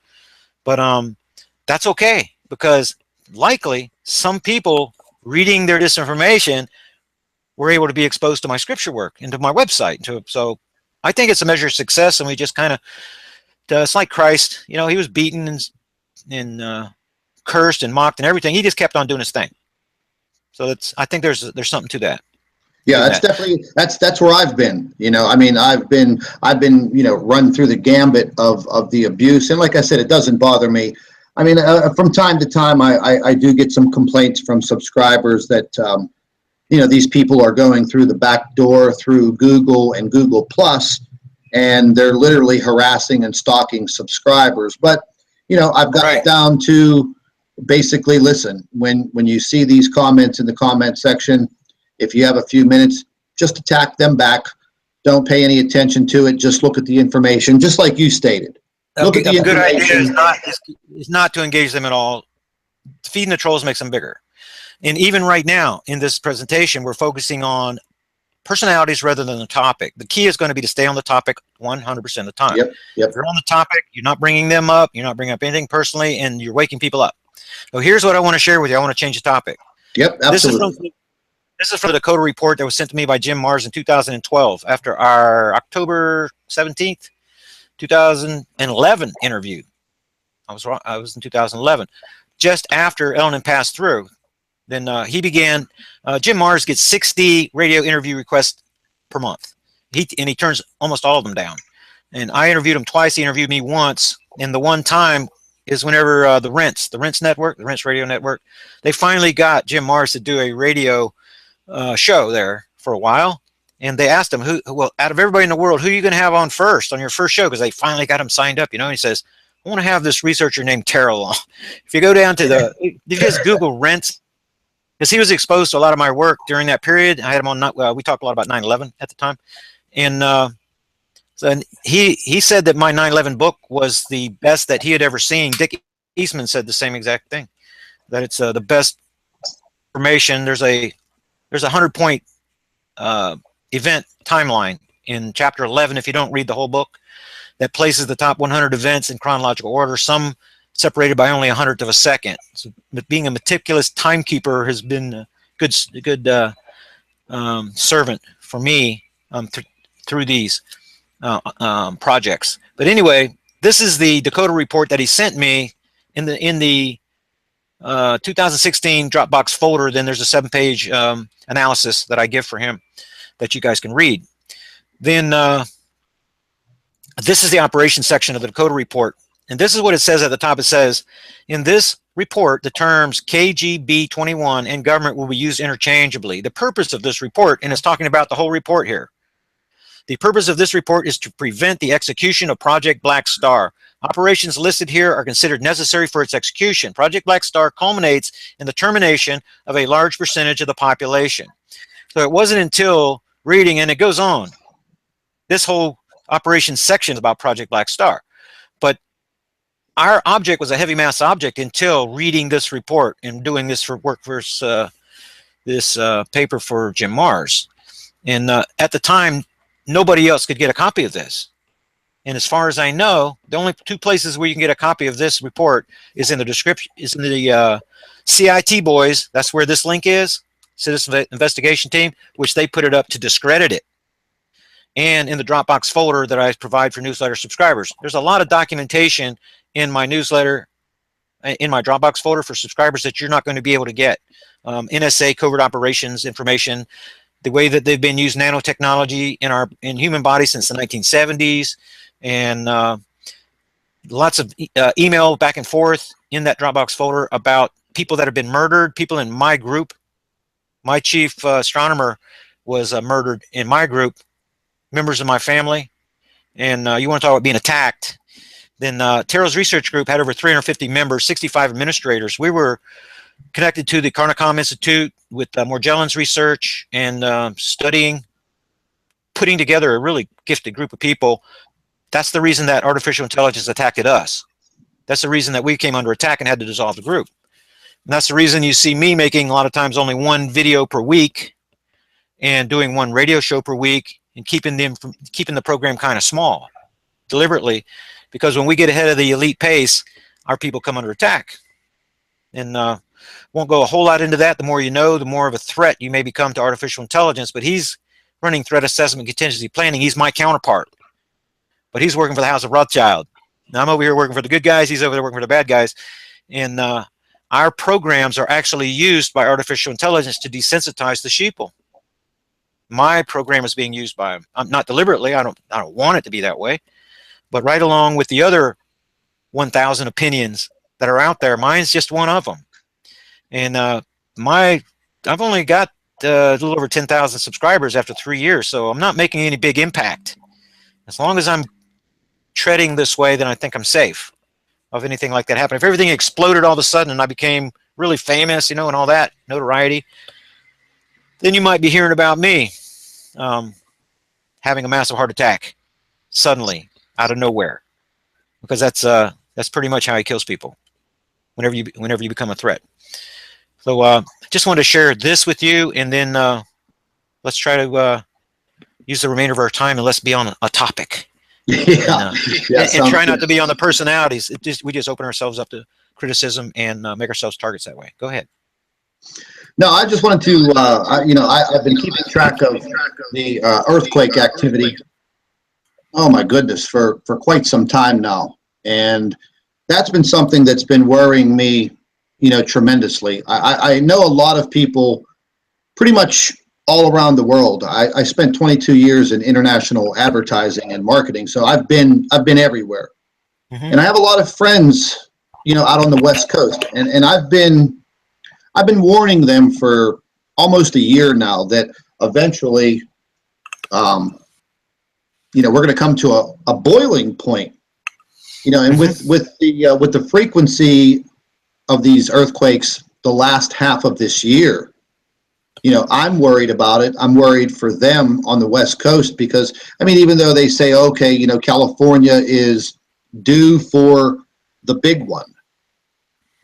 but that's okay, because likely some people reading their disinformation were able to be exposed to my scripture work and to my website. So I think it's a measure of success, and we just kind of, it's like Christ, you know, he was beaten and cursed and mocked and everything. He just kept on doing his thing. So I think there's something to that. Yeah, that's definitely, that's where I've been. You know, I mean, I've been, you know, run through the gambit of the abuse. And like I said, it doesn't bother me. I mean, from time to time, I do get some complaints from subscribers that, you know, these people are going through the back door through Google and Google Plus, and they're literally harassing and stalking subscribers. But, you know, I've got it down to basically, listen, when you see these comments in the comment section, if you have a few minutes, just attack them back. Don't pay any attention to it. Just look at the information, just like you stated. Look at the information. A good idea is not to engage them at all. Feeding the trolls makes them bigger. And even right now in this presentation, we're focusing on personalities rather than the topic. The key is going to be to stay on the topic 100% of the time. Yep. If you're on the topic, you're not bringing them up, you're not bringing up anything personally, and you're waking people up. So here's what I want to share with you. I want to change the topic. Yep, absolutely. This is from the Dakota report that was sent to me by Jim Mars in 2012 after our October 17th, 2011 interview. I was wrong. I was in 2011, just after Ellen passed through. Then he began. Jim Mars gets 60 radio interview requests per month. He turns almost all of them down. And I interviewed him twice. He interviewed me once. And the one time, is whenever the Rents Network, the Rents Radio Network, they finally got Jim Marrs to do a radio show there for a while. And they asked him, well, out of everybody in the world, who are you going to have on first on your first show? Because they finally got him signed up, you know. And he says, I want to have this researcher named TERRAL on. If you go down to you just Google Rents, because he was exposed to a lot of my work during that period. I had him on, we talked a lot about 9/11 at the time. And so he said that my 9/11 book was the best that he had ever seen. Dick Eastman said the same exact thing, that it's the best information. There's a 100-point event timeline in chapter 11, if you don't read the whole book, that places the top 100 events in chronological order, some separated by only 100th of a second. So being a meticulous timekeeper has been a good servant for me through these projects. But anyway, this is the Dakota report that he sent me in the 2016 Dropbox folder. Then there's a 7-page analysis that I give for him that you guys can read. Then this is the operations section of the Dakota report. And this is what it says at the top. It says, in this report, the terms KGB 21 and government will be used interchangeably. The purpose of this report, and it's talking about the whole report here. The purpose of this report is to prevent the execution of Project Black Star. Operations listed here are considered necessary for its execution. Project Black Star culminates in the termination of a large percentage of the population. So it wasn't until reading, and it goes on, this whole operations section is about Project Black Star. But our object was a heavy mass object until reading this report and doing this for work for this paper for Jim Marrs. And at the time, nobody else could get a copy of this. And as far as I know, the only 2 places where you can get a copy of this report is in the description, is in the CIT boys. That's where this link is, Citizen Investigation Team, which they put it up to discredit it. And in the Dropbox folder that I provide for newsletter subscribers. There's a lot of documentation in my newsletter, in my Dropbox folder for subscribers that you're not going to be able to get. NSA covert operations information, the way that they've been used nanotechnology in human bodies since the 1970s, and lots of email back and forth in that Dropbox folder about people that have been murdered, people in my group. My chief astronomer was murdered in my group, members of my family. And you want to talk about being attacked. Then TERRAL's research group had over 350 members, 65 administrators. We were connected to the Carnicom Institute with Morgellons research and studying, putting together a really gifted group of people. That's the reason that artificial intelligence attacked us. That's the reason that we came under attack and had to dissolve the group. And that's the reason you see me making a lot of times only 1 video per week and doing 1 radio show per week and keeping the program kind of small, deliberately, because when we get ahead of the elite pace, our people come under attack. And won't go a whole lot into that. The more you know, the more of a threat you may become to artificial intelligence. But he's running threat assessment contingency planning. He's my counterpart. But he's working for the House of Rothschild. Now I'm over here working for the good guys. He's over there working for the bad guys. And our programs are actually used by artificial intelligence to desensitize the sheeple. My program is being used by him. Not deliberately. I don't want it to be that way. But right along with the other 1,000 opinions that are out there, mine's just one of them. And I've only got a little over 10,000 subscribers after 3 years, so I'm not making any big impact. As long as I'm treading this way, then I think I'm safe of anything like that happening. If everything exploded all of a sudden and I became really famous, you know, and all that notoriety, then you might be hearing about me having a massive heart attack suddenly out of nowhere, because that's pretty much how he kills people. Whenever you become a threat. So just wanted to share this with you, and then let's try to use the remainder of our time and let's be on a topic. Yeah, and try not to be on the personalities. We just open ourselves up to criticism and make ourselves targets that way. Go ahead. No, I just wanted to, I've been keeping track of the earthquake activity. Oh my goodness, for quite some time now, and that's been something that's been worrying me, tremendously. I know a lot of people pretty much all around the world. I spent 22 years in international advertising and marketing, so I've been everywhere. Mm-hmm. And I have a lot of friends out on the West Coast, and I've been warning them for almost a year now that eventually, we're going to come to a boiling point, and with the frequency of these earthquakes the last half of this year, I'm worried about it. I'm worried for them on the West Coast because, even though they say, okay, California is due for the big one.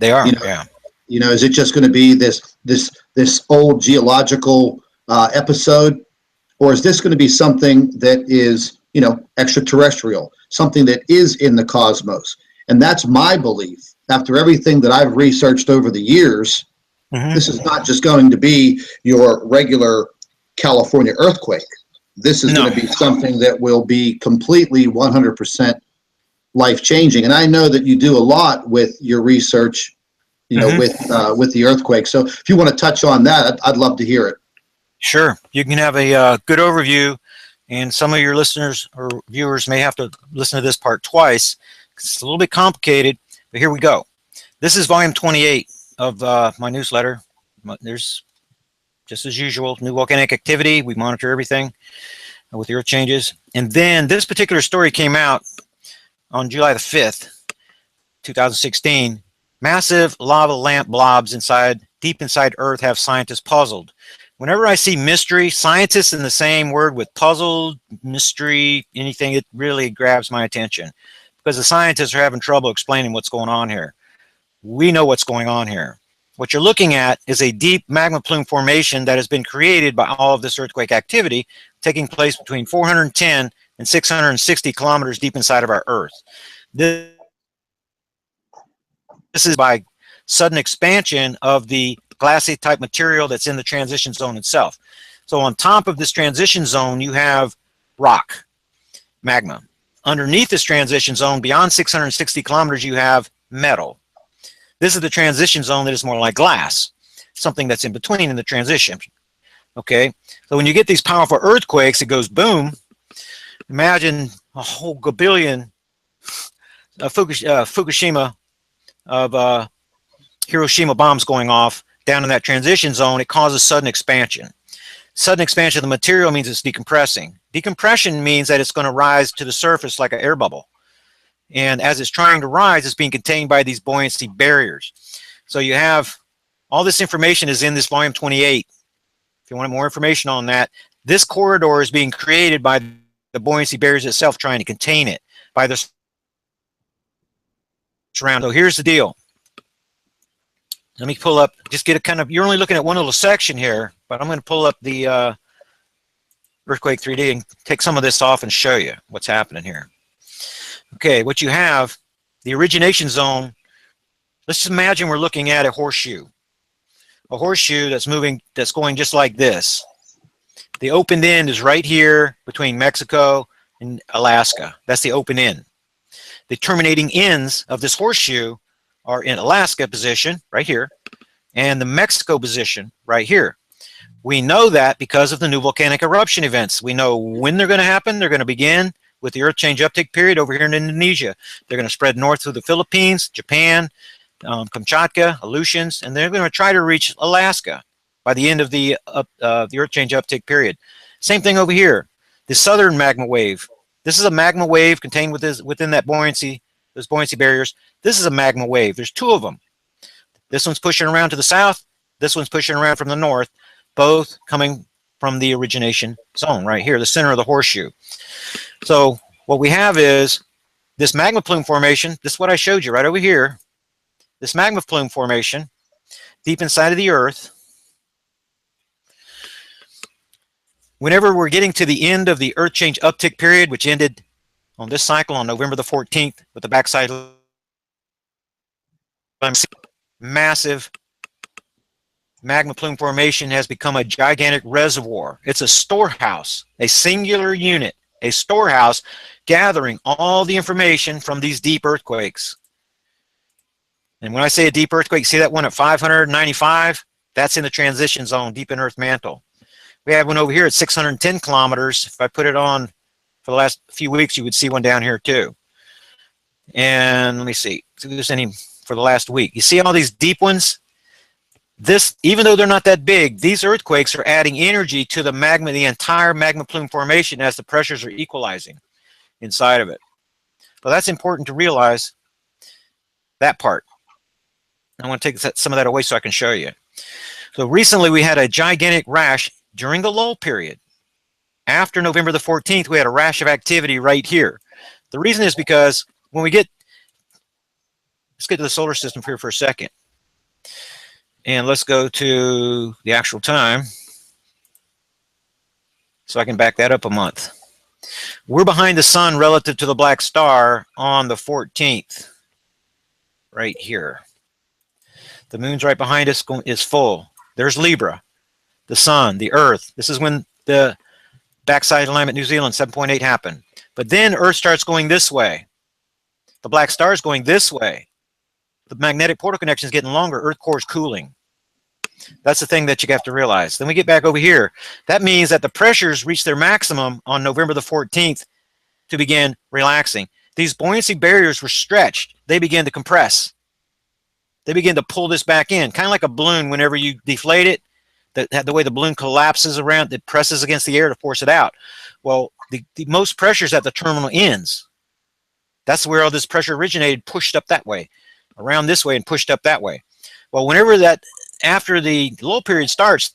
They are, yeah. Is it just going to be this old geological episode, or is this going to be something that is, extraterrestrial, something that is in the cosmos? And that's my belief. After everything that I've researched over the years, this is not just going to be your regular California earthquake. This is going to be something that will be completely 100% life-changing. And I know that you do a lot with your research, with the earthquake. So if you want to touch on that, I'd love to hear it. Sure. You can have a good overview, and some of your listeners or viewers may have to listen to this part twice. It's a little bit complicated, but here we go. This is volume 28 of my newsletter. There's, just as usual, new volcanic activity. We monitor everything with the earth changes. And then this particular story came out on July the 5th, 2016. Massive lava lamp blobs deep inside Earth have scientists puzzled. Whenever I see mystery, scientists in the same word with puzzled, mystery, anything, it really grabs my attention because the scientists are having trouble explaining what's going on here. We know what's going on here. What you're looking at is a deep magma plume formation that has been created by all of this earthquake activity taking place between 410 and 660 kilometers deep inside of our Earth. This is by sudden expansion of the glassy type material that's in the transition zone itself. So on top of this transition zone, you have rock, magma. Underneath this transition zone, beyond 660 kilometers, you have metal. This is the transition zone that is more like glass, something that's in between in the transition. Okay, so when you get these powerful earthquakes, it goes boom. Imagine a whole gabillion Fukushima of Hiroshima bombs going off down in that transition zone. It causes sudden expansion. Sudden expansion of the material means it's decompressing. Decompression means that it's going to rise to the surface like an air bubble. And as it's trying to rise, it's being contained by these buoyancy barriers. So you have all this information is in this volume 28. If you want more information on that, this corridor is being created by the buoyancy barriers itself trying to contain it by the surround. So here's the deal. Let me pull up, just get a kind of, you're only looking at one little section here, but I'm going to pull up the Earthquake 3D and take some of this off and show you what's happening here. Okay, what you have, the origination zone, let's just imagine we're looking at a horseshoe that's moving, that's going just like this. The open end is right here between Mexico and Alaska. That's the open end. The terminating ends of this horseshoe are in Alaska position, right here, and the Mexico position, right here. We know that because of the new volcanic eruption events. We know when they're going to happen. They're going to begin with the earth change uptick period over here in Indonesia. They're going to spread north through the Philippines, Japan, Kamchatka, Aleutians, and they're going to try to reach Alaska by the end of the earth change uptick period. Same thing over here. The southern magma wave. This is a magma wave contained within that buoyancy, those buoyancy barriers. This is a magma wave. There's two of them. This one's pushing around to the south. This one's pushing around from the north, both coming from the origination zone right here, the center of the horseshoe. So what we have is this magma plume formation. This is what I showed you right over here. This magma plume formation deep inside of the Earth. Whenever we're getting to the end of the earth change uptick period, which ended on this cycle on November the 14th with the backside massive magma plume formation has become a gigantic reservoir. It's a storehouse, a singular unit, a storehouse gathering all the information from these deep earthquakes. And when I say a deep earthquake, see that one at 595? That's in the transition zone, deep in Earth mantle. We have one over here at 610 kilometers. If I put it on for the last few weeks, you would see one down here too. And let me see if there's any for the last week. You see all these deep ones? This, even though they're not that big, these earthquakes are adding energy to the magma, the entire magma plume formation, as the pressures are equalizing inside of it. Well, that's important to realize, that part. I want to take some of that away so I can show you. So recently we had a gigantic rash during the lull period. After November the 14th, we had a rash of activity right here. The reason is because when we get, let's get to the solar system here for a second. And let's go to the actual time so I can back that up a month. We're behind the sun relative to the black star on the 14th, right here. The moon's right behind us, is full. There's Libra, the sun, the earth. This is when the backside alignment New Zealand 7.8 happened. But then earth starts going this way. The black star is going this way. The magnetic portal connection is getting longer. Earth core is cooling. That's the thing that you have to realize. Then we get back over here. That means that the pressures reach their maximum on November the 14th to begin relaxing. These buoyancy barriers were stretched. They began to compress. They begin to pull this back in, kind of like a balloon. Whenever you deflate it, the way the balloon collapses around, it presses against the air to force it out. Well, the most pressure is at the terminal ends. That's where all this pressure originated, pushed up that way, around this way, and pushed up that way. Well, whenever that, after the lull period starts,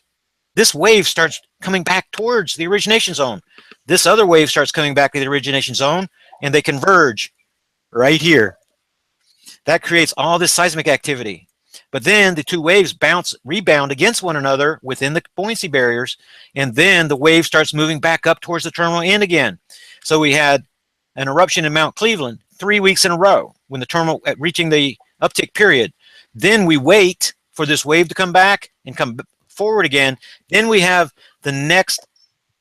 this wave starts coming back towards the origination zone. This other wave starts coming back to the origination zone, and they converge right here. That creates all this seismic activity. But then the two waves rebound against one another within the buoyancy barriers, and then the wave starts moving back up towards the terminal end again. So we had an eruption in Mount Cleveland 3 weeks in a row when the terminal, reaching the uptick period. Then we wait for this wave to come back and come forward again. Then we have the next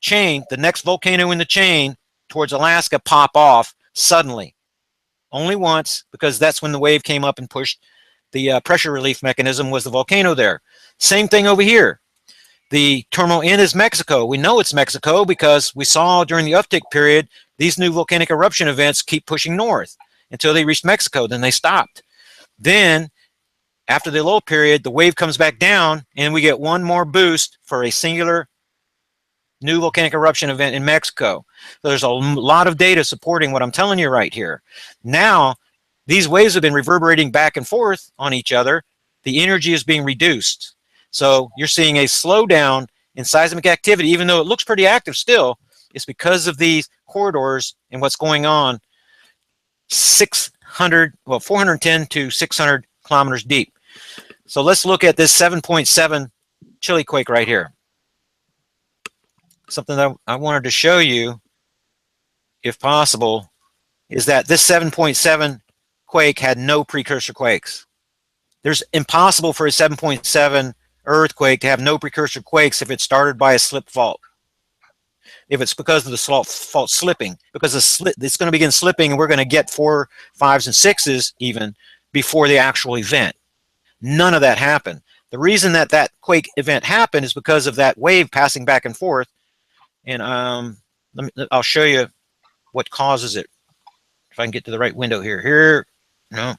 chain, the next volcano in the chain towards Alaska pop off suddenly. Only once, because that's when the wave came up and pushed the pressure relief mechanism, was the volcano there. Same thing over here. The terminal end is Mexico. We know it's Mexico because we saw during the uptick period, these new volcanic eruption events keep pushing north until they reached Mexico. Then they stopped. Then after the lull period, the wave comes back down and we get one more boost for a singular new volcanic eruption event in Mexico. So there's a lot of data supporting what I'm telling you right here. Now, these waves have been reverberating back and forth on each other. The energy is being reduced. So you're seeing a slowdown in seismic activity, even though it looks pretty active still. It's because of these corridors and what's going on 410 to 600 kilometers deep. So let's look at this 7.7 chili quake right here. Something that I wanted to show you, if possible, is that this 7.7 quake had no precursor quakes. There's impossible for a 7.7 earthquake to have no precursor quakes if it started by a slip fault. If it's because of the fault slipping, because it's going to begin slipping, and we're going to get 4s, 5s, and 6s even before the actual event. None of that happened. The reason that that quake event happened is because of that wave passing back and forth. And I'll show you what causes it. If I can get to the right window here. Here, no.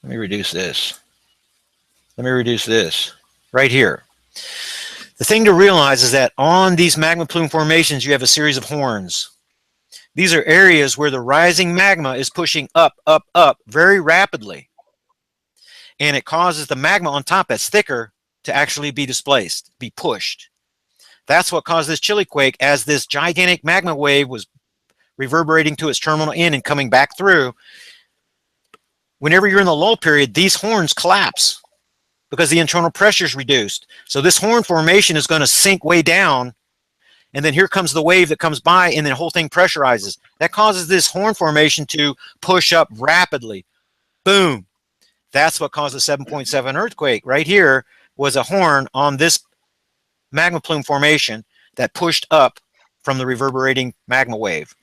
Let me reduce this. Let me reduce this. Right here. The thing to realize is that on these magma plume formations, you have a series of horns. These are areas where the rising magma is pushing up, up, up very rapidly. And it causes the magma on top that's thicker to actually be displaced, be pushed. That's what caused this chili quake, as this gigantic magma wave was reverberating to its terminal end and coming back through. Whenever you're in the lull period, these horns collapse because the internal pressure is reduced. So this horn formation is going to sink way down, and then here comes the wave that comes by, and then the whole thing pressurizes. That causes this horn formation to push up rapidly. Boom. That's what caused the 7.7 earthquake. Right here was a horn on this magma plume formation that pushed up from the reverberating magma wave.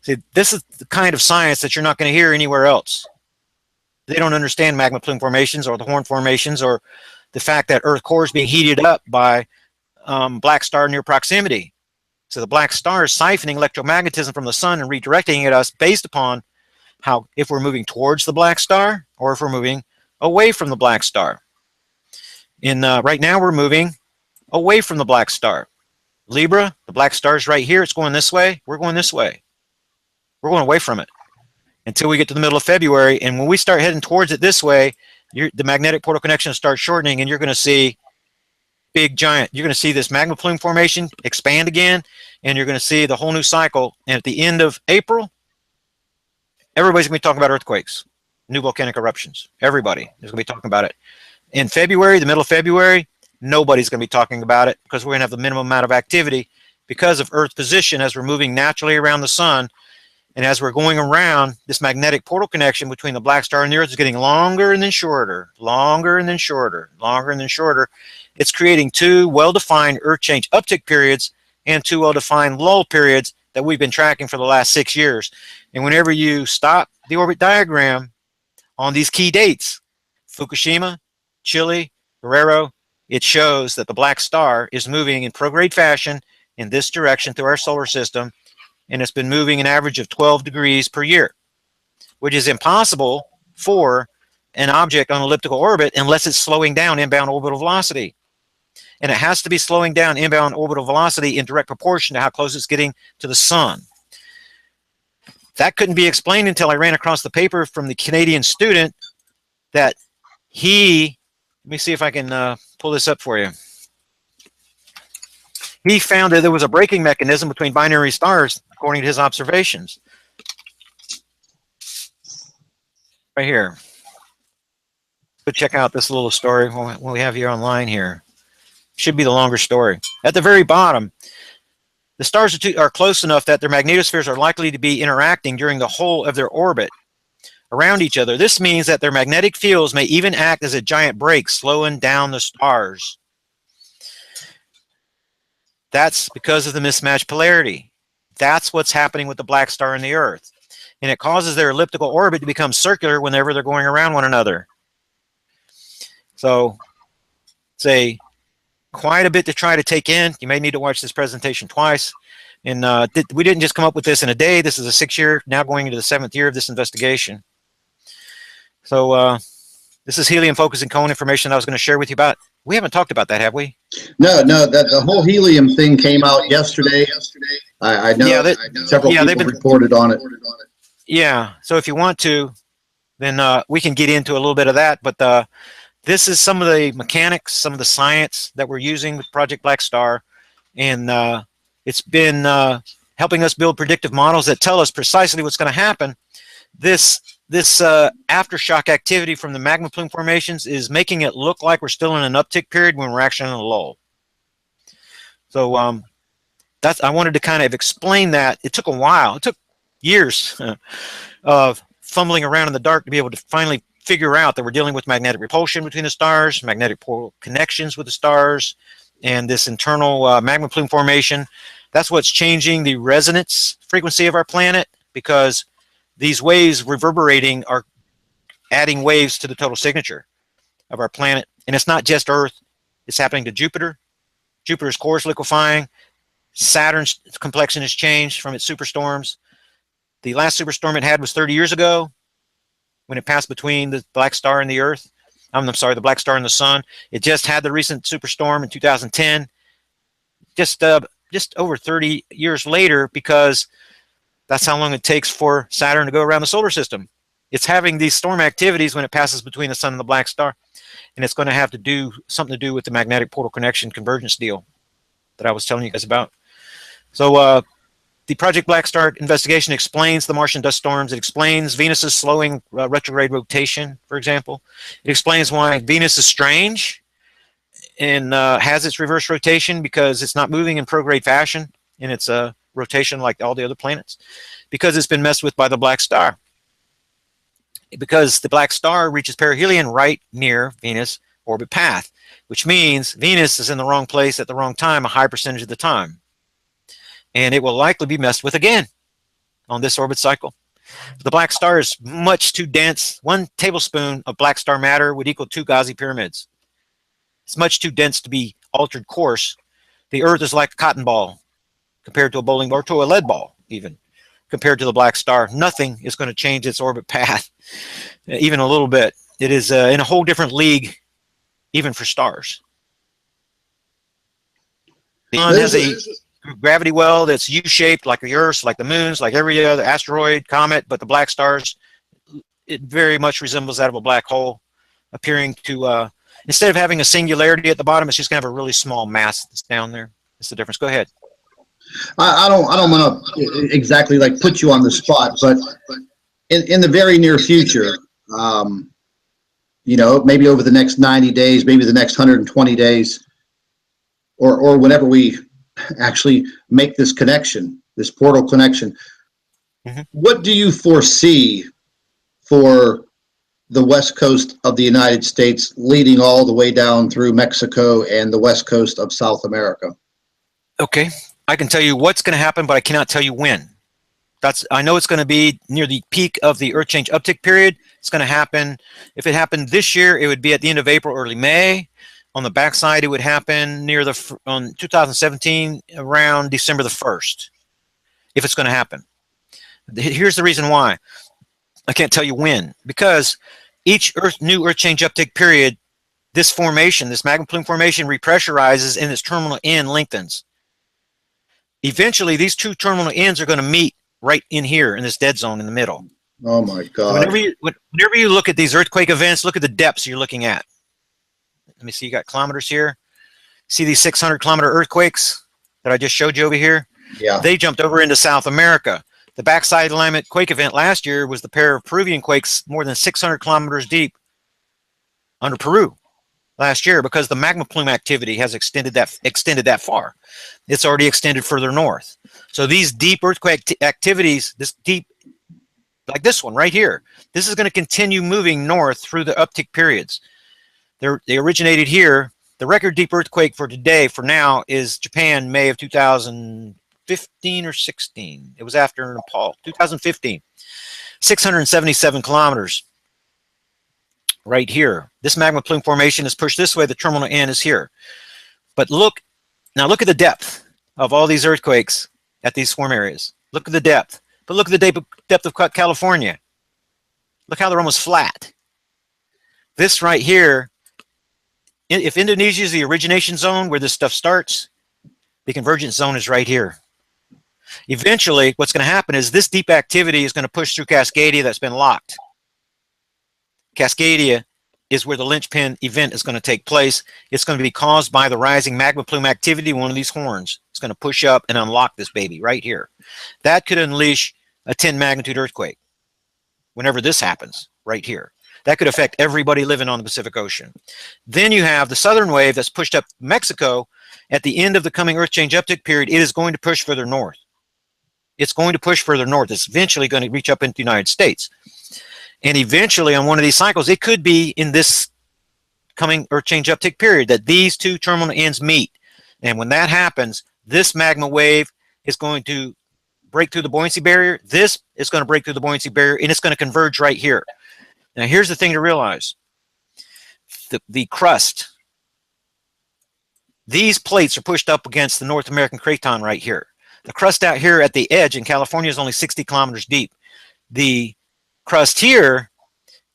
See, this is the kind of science that you're not going to hear anywhere else. They don't understand magma plume formations or the horn formations or the fact that Earth core is being heated up by black star near proximity. So the black star is siphoning electromagnetism from the sun and redirecting it us based upon how, if we're moving towards the black star or if we're moving away from the black star. Right now we're moving away from the black star. Libra, the black star is right here. It's going this way. We're going this way. We're going away from it until we get to the middle of February. And when we start heading towards it this way, the magnetic portal connection starts shortening, and you're going to see big giant. You're going to see this magma plume formation expand again, and you're going to see the whole new cycle. And at the end of April, everybody's going to be talking about earthquakes, new volcanic eruptions. Everybody is going to be talking about it. In February, the middle of February, nobody's going to be talking about it because we're going to have the minimum amount of activity because of Earth's position as we're moving naturally around the sun. And as we're going around, this magnetic portal connection between the black star and the Earth is getting longer and then shorter, longer and then shorter, longer and then shorter. It's creating two well-defined Earth change uptick periods and two well-defined lull periods that we've been tracking for the last 6 years. And whenever you stop the orbit diagram on these key dates, Fukushima, Chile, Guerrero, it shows that the black star is moving in prograde fashion in this direction through our solar system, and it's been moving an average of 12 degrees per year, which is impossible for an object on elliptical orbit unless it's slowing down inbound orbital velocity. And it has to be slowing down inbound orbital velocity in direct proportion to how close it's getting to the sun. That couldn't be explained until I ran across the paper from the Canadian student that let me see if I can pull this up for you. He found that there was a braking mechanism between binary stars, according to his observations. Right here. But check out this little story what we have here online here. Should be the longer story. At the very bottom, the stars are close enough that their magnetospheres are likely to be interacting during the whole of their orbit around each other. This means that their magnetic fields may even act as a giant brake, slowing down the stars. That's because of the mismatched polarity. That's what's happening with the black star and the Earth. And it causes their elliptical orbit to become circular whenever they're going around one another. So it's quite a bit to try to take in. You may need to watch this presentation twice. And we didn't just come up with this in a day. This is a 6-year, now going into the 7th year of this investigation. So this is helium focus and cone information I was going to share with you about. We haven't talked about that, have we? No, the whole helium thing came out yesterday. I know, several people reported on it. Yeah, so if you want to, then we can get into a little bit of that. But this is some of the mechanics, some of the science that we're using with Project BlackStar. And it's been helping us build predictive models that tell us precisely what's going to happen. This aftershock activity from the magma plume formations is making it look like we're still in an uptick period when we're actually in a lull. So I wanted to kind of explain that. It took a while. It took years of fumbling around in the dark to be able to finally figure out that we're dealing with magnetic repulsion between the stars, magnetic portal connections with the stars, and this internal magma plume formation. That's what's changing the resonance frequency of our planet, because these waves reverberating are adding waves to the total signature of our planet. And it's not just Earth. It's happening to Jupiter. Jupiter's core is liquefying. Saturn's complexion has changed from its superstorms. The last superstorm it had was 30 years ago when it passed between the black star and the Earth. I'm sorry, the black star and the sun. It just had the recent superstorm in 2010. Just over 30 years later, because that's how long it takes for Saturn to go around the solar system. It's having these storm activities when it passes between the sun and the black star, and it's going to have to do something to do with the magnetic portal connection convergence deal that I was telling you guys about. So the Project BlackStar investigation explains the Martian dust storms. It explains Venus's slowing retrograde rotation, for example. It explains why Venus is strange and has its reverse rotation, because it's not moving in prograde fashion in its rotation like all the other planets, because it's been messed with by the black star. Because the black star reaches perihelion right near Venus' orbit path, which means Venus is in the wrong place at the wrong time a high percentage of the time. And it will likely be messed with again on this orbit cycle. The black star is much too dense. 1 tablespoon of black star matter would equal 2 Ghazi pyramids. It's much too dense to be altered course. The Earth is like a cotton ball compared to a bowling ball, or to a lead ball even. compared to the black star. Nothing is going to change its orbit path, even a little bit. It is in a whole different league, even for stars. The sun has a gravity well that's U-shaped, like the Earth, like the moons, like every other asteroid, comet, but the black stars, it very much resembles that of a black hole, appearing to, instead of having a singularity at the bottom, it's just going to have a really small mass that's down there. That's the difference. Go ahead. I don't want to exactly like put you on the spot, but in the very near future, you know, maybe over the next 90 days, maybe the next 120 days, or whenever we actually make this connection, this portal connection, what do you foresee for the west coast of the United States leading all the way down through Mexico and the west coast of South America? I can tell you what's going to happen, but I cannot tell you when. I know it's going to be near the peak of the Earth change uptick period. It's going to happen. If it happened this year, it would be at the end of April, early May. On the backside, it would happen near on 2017, around December the 1st, if it's going to happen. Here's the reason why. I can't tell you when, because each new Earth change uptick period, this formation, this magma plume formation, repressurizes and its terminal end lengthens. Eventually, these two terminal ends are going to meet right in here in this dead zone in the middle. Oh my God. So whenever you look at these earthquake events, look at the depths you're looking at. Let me see, you got kilometers here. See these 600-kilometer earthquakes that I just showed you over here? Yeah. They jumped over into South America. The backside alignment quake event last year was the pair of Peruvian quakes more than 600 kilometers deep under Peru last year, because the magma plume activity has extended that far. It's already extended further north. So these deep earthquake activities, this deep, like this one right here, this is going to continue moving north through the uptick periods. They originated here. The record deep earthquake for today, for now, is Japan, May of 2015 or 16. It was after Nepal, 2015. 677 kilometers right here. This magma plume formation is pushed this way. The terminal end is here. But look at the depth of all these earthquakes at these swarm areas. Look at the depth. But look at the depth of California. Look how they're almost flat. This right here, if Indonesia is the origination zone where this stuff starts, the convergence zone is right here. Eventually, what's going to happen is this deep activity is going to push through Cascadia that's been locked. Cascadia is where the linchpin event is going to take place. It's going to be caused by the rising magma plume activity. One of these horns is going to push up and unlock this baby right here. That could unleash a 10 magnitude earthquake whenever this happens right here. That could affect everybody living on the Pacific Ocean. Then you have the southern wave that's pushed up Mexico. At the end of the coming Earth change uptick period, it is going to push further north. It's going to push further north. It's eventually going to reach up into the United States. And eventually, on one of these cycles, it could be in this coming Earth change uptick period that these two terminal ends meet. And when that happens, this magma wave is going to break through the buoyancy barrier. This is going to break through the buoyancy barrier, and it's going to converge right here. Now, here's the thing to realize. The crust, these plates are pushed up against the North American Craton right here. The crust out here at the edge in California is only 60 kilometers deep. The crust here,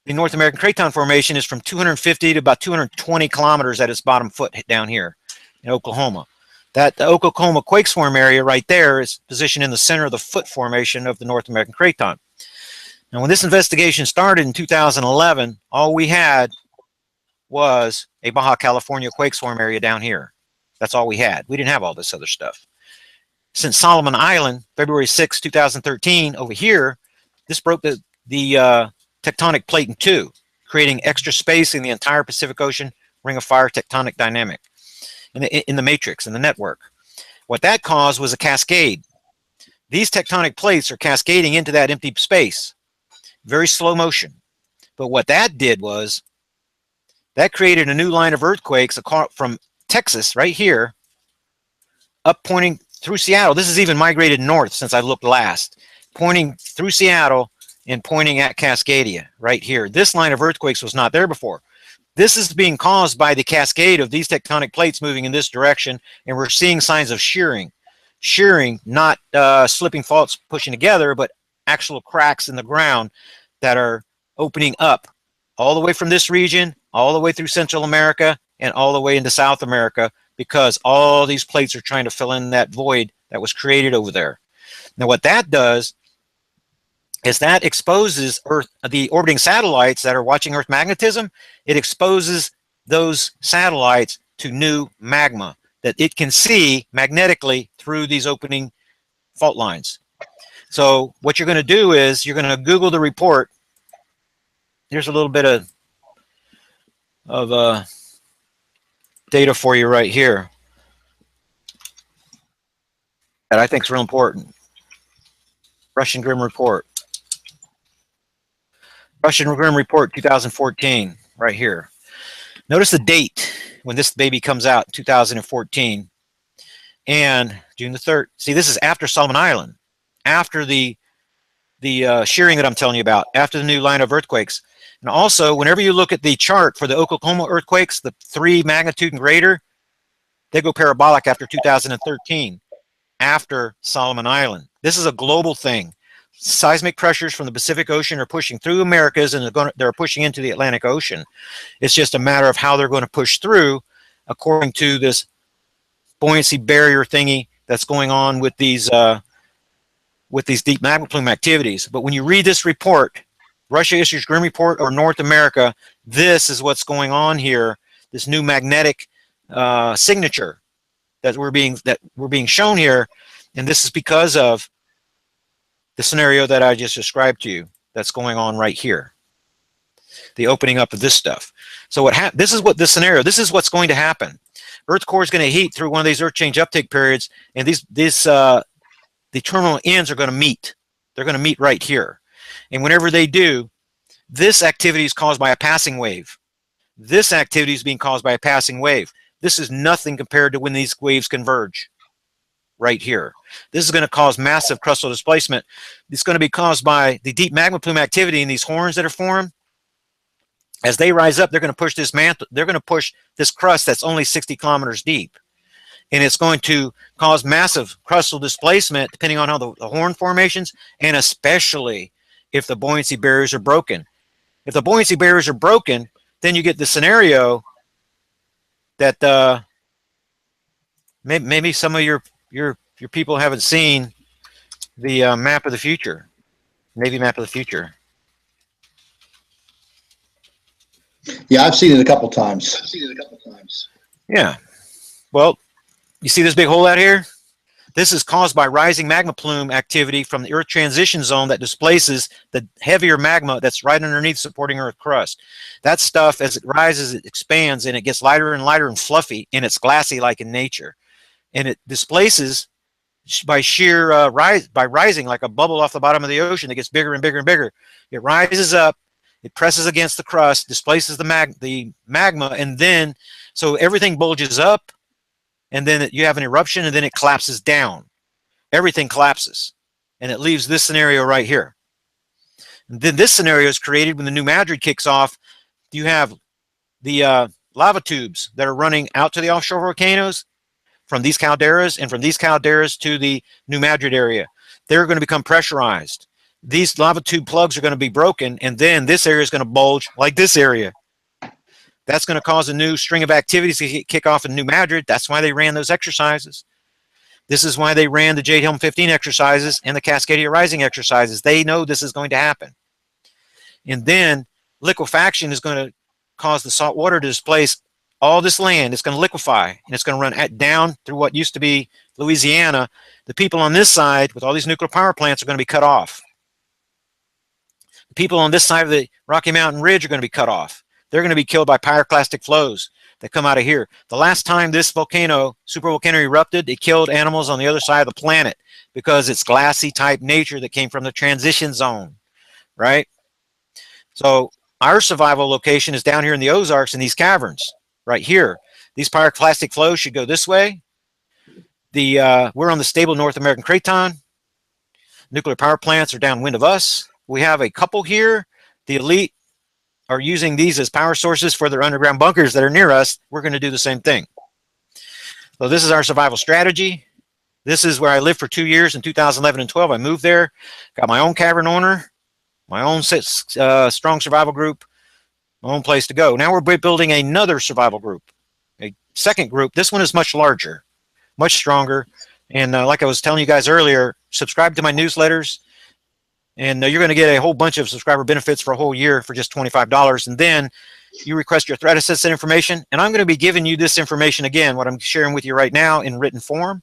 the North American Craton Formation, is from 250 to about 220 kilometers at its bottom foot down here in Oklahoma. The Oklahoma quake swarm area right there is positioned in the center of the foot formation of the North American Craton. Now, when this investigation started in 2011, all we had was a Baja California quake swarm area down here. That's all we had. We didn't have all this other stuff. Since Solomon Island, February 6, 2013, over here, this broke the tectonic plate in two, creating extra space in the entire Pacific Ocean ring of fire tectonic dynamic in the matrix, in the network. What that caused was a cascade. These tectonic plates are cascading into that empty space. Very slow motion. But what that did was that created a new line of earthquakes from Texas right here up pointing through Seattle. This has even migrated north since I looked last, pointing through Seattle and pointing at Cascadia right here. This line of earthquakes was not there before. This is being caused by the cascade of these tectonic plates moving in this direction, and we're seeing signs of shearing. shearing, not slipping faults pushing together, but actual cracks in the ground that are opening up all the way from this region, all the way through Central America, and all the way into South America, because all these plates are trying to fill in that void that was created over there. Now, what that does is that exposes Earth, the orbiting satellites that are watching Earth magnetism, it exposes those satellites to new magma that it can see magnetically through these opening fault lines. So what you're going to do is you're going to Google the report. Here's a little bit of data for you right here that I think is real important. Russian Grim Report. Russian Grim Report 2014, right here. Notice the date when this baby comes out, 2014, and June the 3rd. See, this is after Solomon Island, after the shearing that I'm telling you about, after the new line of earthquakes. And also, whenever you look at the chart for the Oklahoma earthquakes, the 3 magnitude and greater, they go parabolic after 2013, after Solomon Island. This is a global thing. Seismic pressures from the Pacific Ocean are pushing through Americas, and they're pushing into the Atlantic Ocean. It's just a matter of how they're going to push through according to this buoyancy barrier thingy that's going on with these deep magma plume activities. But when you read this report, Russia issues Grim Report or North America, this is what's going on here, this new magnetic signature that we're being shown here, and this is because of the scenario that I just described to you that's going on right here, the opening up of this stuff. So this is what's going to happen. Earth's core is going to heat through one of these earth change uptake periods, and the terminal ends are going to meet. They're going to meet right here. And whenever they do, this activity is caused by a passing wave. This activity is being caused by a passing wave. This is nothing compared to when these waves converge right here. This is going to cause massive crustal displacement. It's going to be caused by the deep magma plume activity in these horns that are formed. As they rise up, they're going to push this mantle. They're going to push this crust that's only 60 kilometers deep. And it's going to cause massive crustal displacement depending on how the horn formations, and especially if the buoyancy barriers are broken. If the buoyancy barriers are broken, then you get the scenario that maybe some of your people haven't seen the map of the future, Navy map of the future. Yeah, I've seen it a couple times. Yeah. Well, you see this big hole out here? This is caused by rising magma plume activity from the Earth transition zone that displaces the heavier magma that's right underneath supporting Earth crust. That stuff, as it rises, it expands, and it gets lighter and lighter and fluffy, and it's glassy like in nature. And it displaces by sheer rising like a bubble off the bottom of the ocean. It gets bigger and bigger and bigger. It rises up, it presses against the crust, displaces the magma, and then, so everything bulges up, and then you have an eruption, and then it collapses down. Everything collapses, and it leaves this scenario right here. And then this scenario is created when the New Madrid kicks off. You have the lava tubes that are running out to the offshore volcanoes from these calderas, and from these calderas to the New Madrid area. They're going to become pressurized. These lava tube plugs are going to be broken, and then this area is going to bulge like this area. That's going to cause a new string of activities to kick off in New Madrid. That's why they ran those exercises. This is why they ran the Jade Helm 15 exercises and the Cascadia Rising exercises. They know this is going to happen. And then liquefaction is going to cause the salt water to displace all this land. It's going to liquefy, and it's going to run down through what used to be Louisiana. The people on this side with all these nuclear power plants are going to be cut off. The people on this side of the Rocky Mountain Ridge are going to be cut off. They're going to be killed by pyroclastic flows that come out of here. The last time this volcano, supervolcano, erupted, it killed animals on the other side of the planet because it's glassy type nature that came from the transition zone, right? So our survival location is down here in the Ozarks in these caverns right here. These pyroclastic flows should go this way. We're on the stable North American Craton. Nuclear power plants are downwind of us. We have a couple here. The elite are using these as power sources for their underground bunkers that are near us. We're going to do the same thing. So this is our survival strategy. This is where I lived for 2 years in 2011 and 12. I moved there, got my own cavern owner, my own strong survival group, my own place to go. Now we're building another survival group, a second group. This one is much larger, much stronger. And like I was telling you guys earlier, subscribe to my newsletters, and you're going to get a whole bunch of subscriber benefits for a whole year for just $25. And then you request your threat assessment information, and I'm going to be giving you this information again, what I'm sharing with you right now in written form,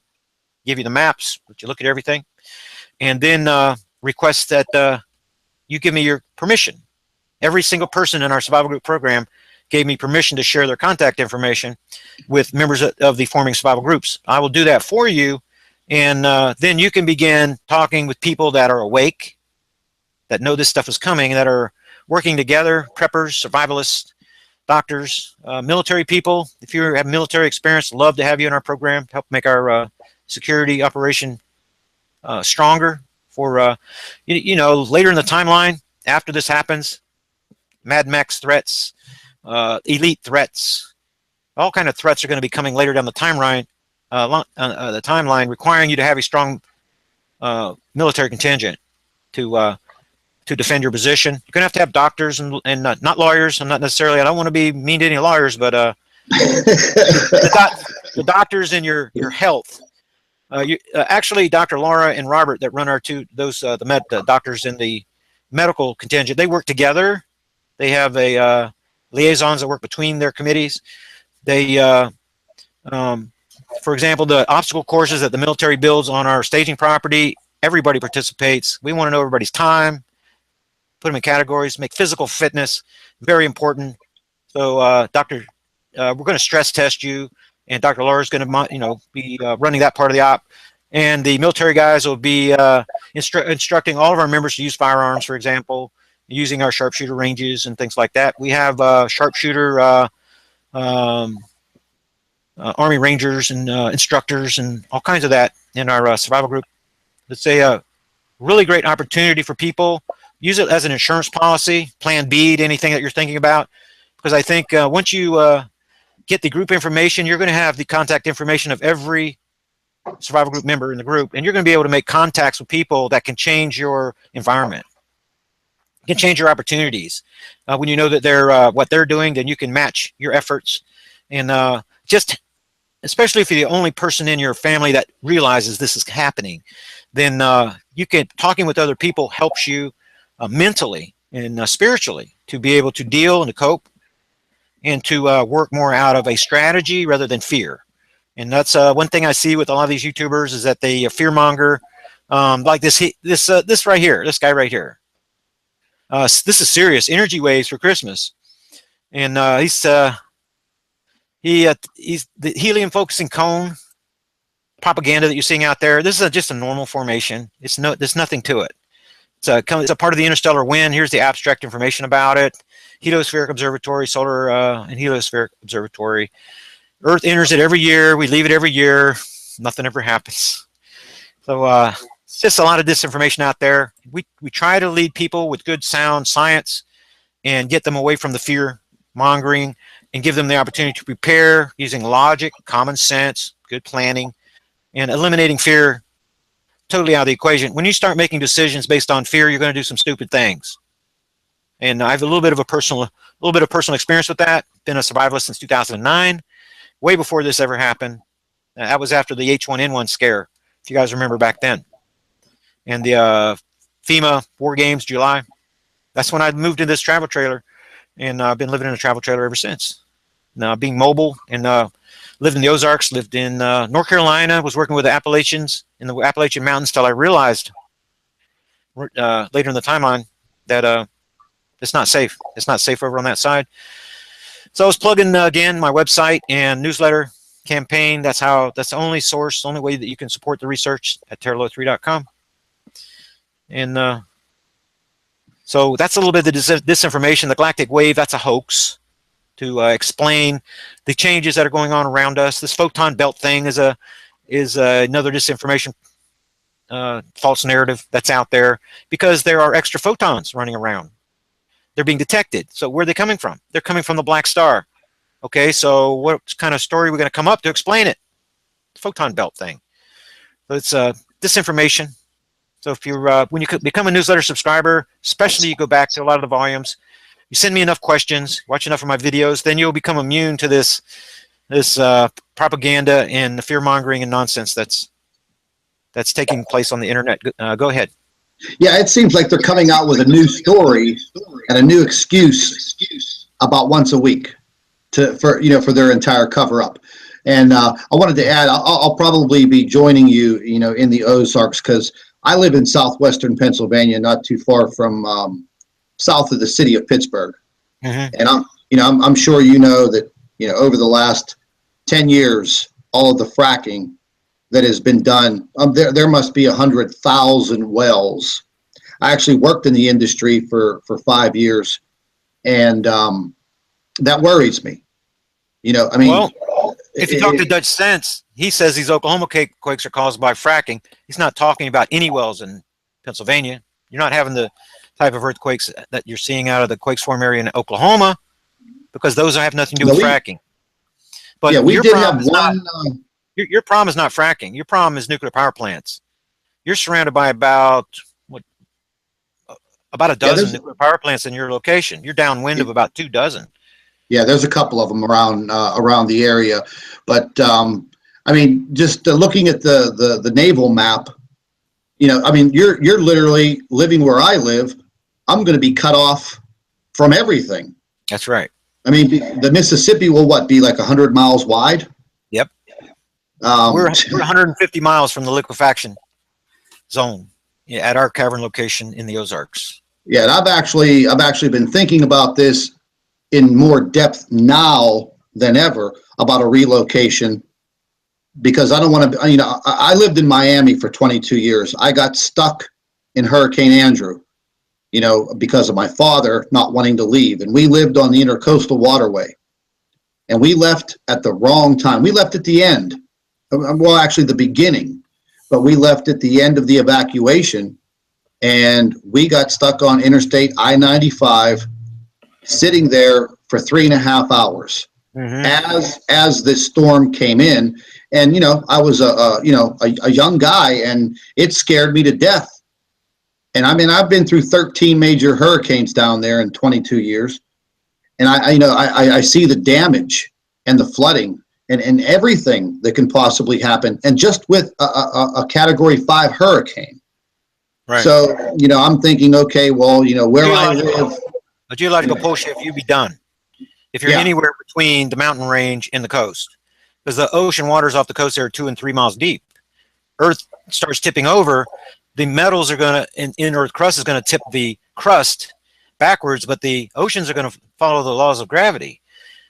give you the maps, let you look at everything, and then request that you give me your permission. Every single person in our survival group program gave me permission to share their contact information with members of the forming survival groups. I will do that for you, and then you can begin talking with people that are awake, that know this stuff is coming, that are working together, preppers, survivalists, doctors, military people. If you have military experience, love to have you in our program, help make our security operation stronger for, you know, later in the timeline, after this happens, Mad Max threats, elite threats, all kind of threats are going to be coming later down the timeline, requiring you to have a strong military contingent to defend your position. You're going to have doctors and not lawyers. I'm not necessarily, I don't want to be mean to any lawyers, but the doctors in your health. Actually, Dr. Laura and Robert that run our the doctors in the medical contingent, they work together. They have liaisons that work between their committees. They, for example, the obstacle courses that the military builds on our staging property, everybody participates. We want to know everybody's time, put them in categories, make physical fitness very important. So, we're going to stress test you, and Dr. Laura is going to, be running that part of the op, and the military guys will be instructing all of our members to use firearms, for example, using our sharpshooter ranges and things like that. We have sharpshooter Army Rangers and instructors and all kinds of that in our survival group. It's a really great opportunity for people. Use it as an insurance policy, plan B to anything that you're thinking about, because I think once you get the group information, you're going to have the contact information of every survival group member in the group, and you're going to be able to make contacts with people that can change your environment, can change your opportunities. When you know that they're what they're doing, then you can match your efforts, and just especially if you're the only person in your family that realizes this is happening, then you can talking with other people helps you mentally and spiritually to be able to deal and to cope and to work more out of a strategy rather than fear. And that's one thing I see with a lot of these YouTubers is that they fearmonger, like this right here, this guy right here. This is serious energy waves for Christmas, and he's the helium focusing cone propaganda that you're seeing out there. This is just a normal formation. There's nothing to it. It's a part of the interstellar wind. Here's the abstract information about it. Heliospheric Observatory, Solar and Heliospheric Observatory. Earth enters it every year. We leave it every year. Nothing ever happens. So it's just a lot of disinformation out there. We try to lead people with good sound science and get them away from the fear mongering and give them the opportunity to prepare using logic, common sense, good planning, and eliminating fear totally out of the equation. When you start making decisions based on fear, you're going to do some stupid things. And I have a little bit of personal experience with that. Been a survivalist since 2009, way before this ever happened. That was after the H1N1 scare, if you guys remember back then. And the FEMA War Games, July. That's when I moved into this travel trailer, and I've been living in a travel trailer ever since. Now, being mobile, and lived in the Ozarks, lived in North Carolina, was working with the Appalachians in the Appalachian Mountains till I realized later in the timeline that it's not safe. It's not safe over on that side. So I was plugging again my website and newsletter campaign. That's the only source, the only way that you can support the research at TERRAL3.com. And so that's a little bit of disinformation. The galactic wave, that's a hoax to explain the changes that are going on around us. This photon belt thing is another disinformation false narrative that's out there because there are extra photons running around. They're being detected. So where are they coming from? They're coming from the black star. Okay, so what kind of story are we going to come up to explain it? Photon belt thing. So it's disinformation. So if you're when you become a newsletter subscriber, especially you go back to a lot of the volumes, you send me enough questions, watch enough of my videos, then you'll become immune to this propaganda and the fear mongering and nonsense that's taking place on the internet. Go ahead. Yeah, it seems like they're coming out with a new story and a new excuse about once a week for their entire cover up. And I wanted to add, I'll probably be joining you, in the Ozarks, because I live in southwestern Pennsylvania, not too far from south of the city of Pittsburgh. Mm-hmm. And I'm sure you know that over the last 10 years, all of the fracking that has been done, there must be 100,000 wells. I actually worked in the industry for 5 years, and that worries me. Well, if you talk to Dutch Sense, he says these Oklahoma quakes are caused by fracking. He's not talking about any wells in Pennsylvania. You're not having the type of earthquakes that you're seeing out of the quakes form area in Oklahoma, because those have nothing to do with fracking. But yeah, we did have one. Your problem is not fracking. Your problem is nuclear power plants. You're surrounded by about a dozen nuclear power plants in your location. You're downwind of about 2 dozen. Yeah, there's a couple of them around the area, but just looking at the naval map, you're literally living where I live. I'm going to be cut off from everything. That's right. The Mississippi will be like 100 miles wide? Yep. We're 150 miles from the liquefaction zone at our cavern location in the Ozarks. Yeah, and I've actually been thinking about this in more depth now than ever about a relocation, because I don't want to. I lived in Miami for 22 years. I got stuck in Hurricane Andrew, because of my father not wanting to leave, and we lived on the Intercoastal Waterway, and we left at the wrong time. We left at the end. Well, actually the beginning, but we left at the end of the evacuation, and we got stuck on Interstate I-95, sitting there for 3.5 hours. Mm-hmm. As this storm came in, and I was a young guy, and it scared me to death. And I've been through 13 major hurricanes down there in 22 years, and I see the damage and the flooding and everything that can possibly happen, and just with a Category 5 hurricane. Right. So I'm thinking, okay, well, where I live. A geological pole shift, you'd be done if you're anywhere between the mountain range and the coast, because the ocean waters off the coast there are 2 and 3 miles deep. Earth starts tipping over, the metals are going to, in Earth crust is going to tip the crust backwards, but the oceans are going to follow the laws of gravity.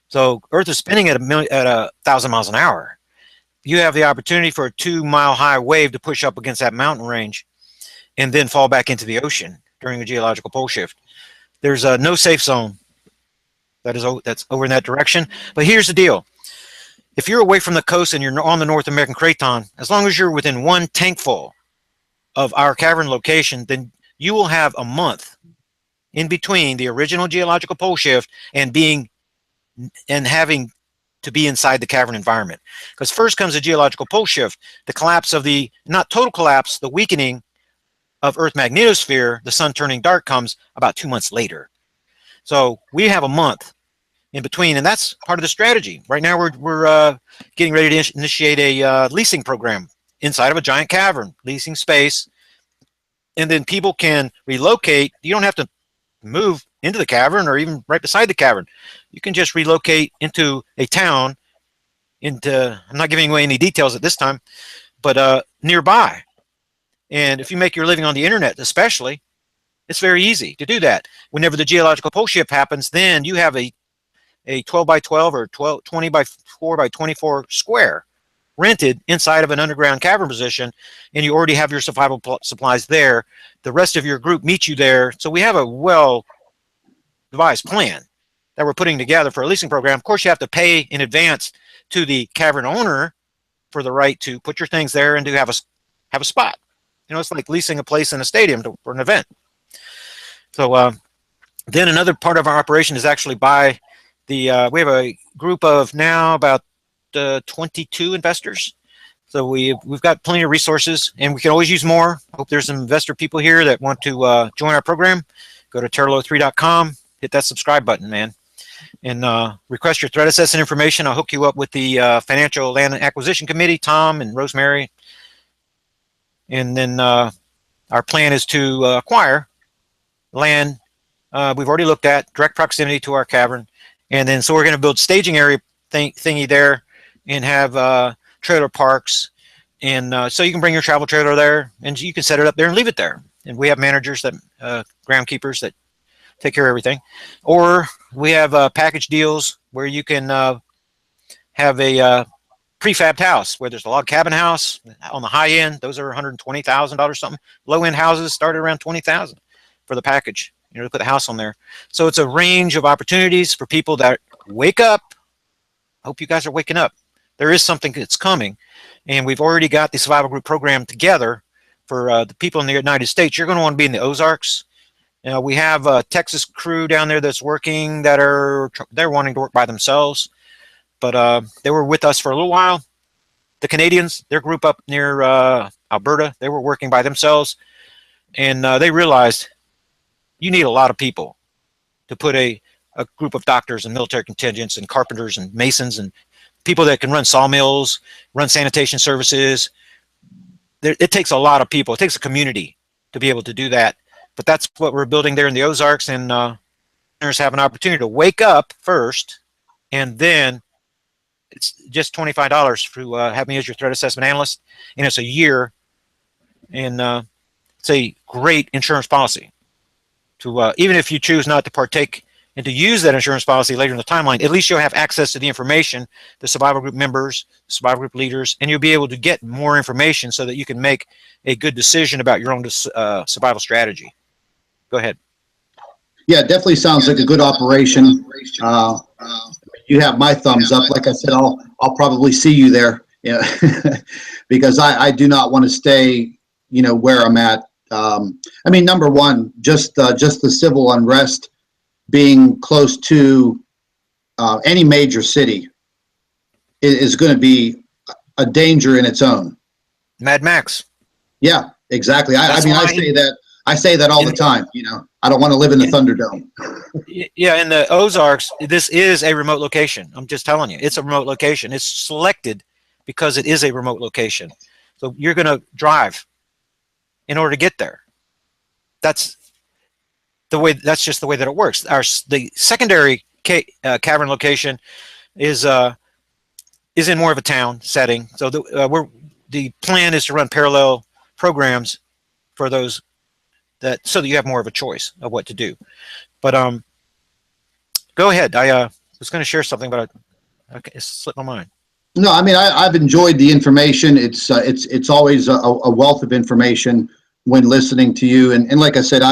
So Earth is spinning at 1,000 miles an hour. You have the opportunity for a 2-mile high wave to push up against that mountain range and then fall back into the ocean during a geological pole shift. There's no safe zone that's over in that direction. But here's the deal. If you're away from the coast and you're on the North American Craton, as long as you're within 1 tankful of our cavern location, then you will have a month in between the original geological pole shift and having to be inside the cavern environment. Because first comes the geological pole shift, the collapse of not total collapse, the weakening of Earth magnetosphere, the sun turning dark, comes about 2 months later. So we have a month in between, and that's part of the strategy. Right now we're getting ready to initiate a leasing program inside of a giant cavern, leasing space, and then people can relocate. You don't have to move into the cavern or even right beside the cavern. You can just relocate into a town, I'm not giving away any details at this time, but nearby. And if you make your living on the internet especially, it's very easy to do that. Whenever the geological pole shift happens, then you have a 12 by 12 or 20 by 4 by 24 square rented inside of an underground cavern position, and you already have your survival supplies there. The rest of your group meets you there. So we have a well-devised plan that we're putting together for a leasing program. Of course, you have to pay in advance to the cavern owner for the right to put your things there and to have a spot. It's like leasing a place in a stadium for an event. So then another part of our operation is actually by we have a group of now about 22 investors. So we've got plenty of resources, and we can always use more. I hope there's some investor people here that want to join our program. Go to TERRAL3.com, hit that subscribe button, man, and request your threat assessment information. I'll hook you up with the Financial Land Acquisition Committee, Tom and Rosemary. And then our plan is to acquire land we've already looked at, direct proximity to our cavern. And then so we're going to build staging area thingy there and have trailer parks. And so you can bring your travel trailer there and you can set it up there and leave it there. And we have managers that, groundkeepers that take care of everything. Or we have package deals where you can have a prefabbed house where there's a log cabin house on the high end. Those are $120,000 something. Low end houses start at around $20,000 for the package, you know, to put the house on there. So it's a range of opportunities for people that wake up. I hope you guys are waking up. There is something that's coming, and we've already got the survival group program together for the people in the United States. You're going to want to be in the Ozarks. You know, we have a Texas crew down there that's working that they're wanting to work by themselves, but they were with us for a little while. The Canadians, their group up near Alberta, they were working by themselves, and they realized you need a lot of people to put a group of doctors and military contingents and carpenters and masons and people that can run sawmills, run sanitation services. It takes a lot of people. It takes a community to be able to do that. But that's what we're building there in the Ozarks, and listeners have an opportunity to wake up first, and then it's just $25 to have me as your threat assessment analyst, and it's a year, and it's a great insurance policy. To even if you choose not to partake and to use that insurance policy later in the timeline, at least you'll have access to the information, the survival group members, survival group leaders, and you'll be able to get more information so that you can make a good decision about your own survival strategy. Go ahead. Yeah, it definitely sounds like a good operation. You have my thumbs up. Like I said, I'll probably see you there, you know, because I do not want to stay, you know, where I'm at. I mean, number one, just the civil unrest being close to any major city is going to be a danger in its own. Mad Max. Yeah, exactly. I mean, I say that all the time. You know, I don't want to live in the Thunderdome. Yeah, in the Ozarks, this is a remote location. I'm just telling you, it's a remote location. It's selected because it is a remote location. So you're going to drive in order to get there. That's the way. That's just the way that it works. The secondary cavern location is in more of a town setting. So the plan is to run parallel programs for those so that you have more of a choice of what to do. But go ahead. I was going to share something, but it slipped my mind. No, I mean, I've enjoyed the information. It's always a wealth of information when listening to you. And like I said,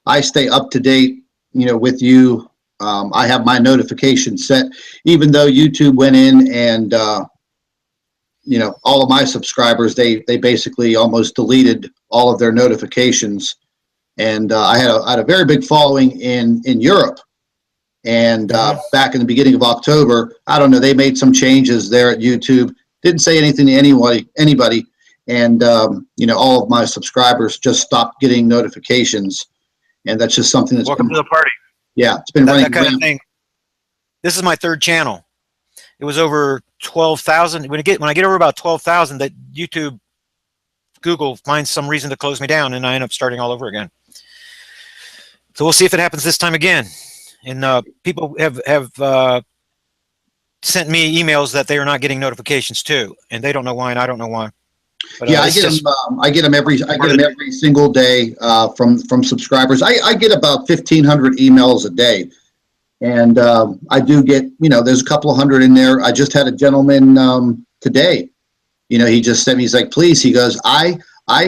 I stay up to date, you know, with you. I have my notifications set, even though YouTube went in and, you know, all of my subscribers, they basically almost deleted all of their notifications. And I had a very big following in Europe. And back in the beginning of October, I don't know, they made some changes there at YouTube. Didn't say anything to anybody. And, you know, all of my subscribers just stopped getting notifications. And that's just something that's welcome to the party. Yeah, it's been running that kind of thing. This is my third channel. It was over 12,000. When I get over about 12,000, that YouTube, Google finds some reason to close me down, and I end up starting all over again. So we'll see if it happens this time again. And people have sent me emails that they are not getting notifications too, and they don't know why, and I don't know why. But, yeah, I get them every single day from subscribers. I get about 1,500 emails a day, and I do get, you know, there's a couple of hundred in there. I just had a gentleman today. You know, he just sent me. He's like, please. He goes, I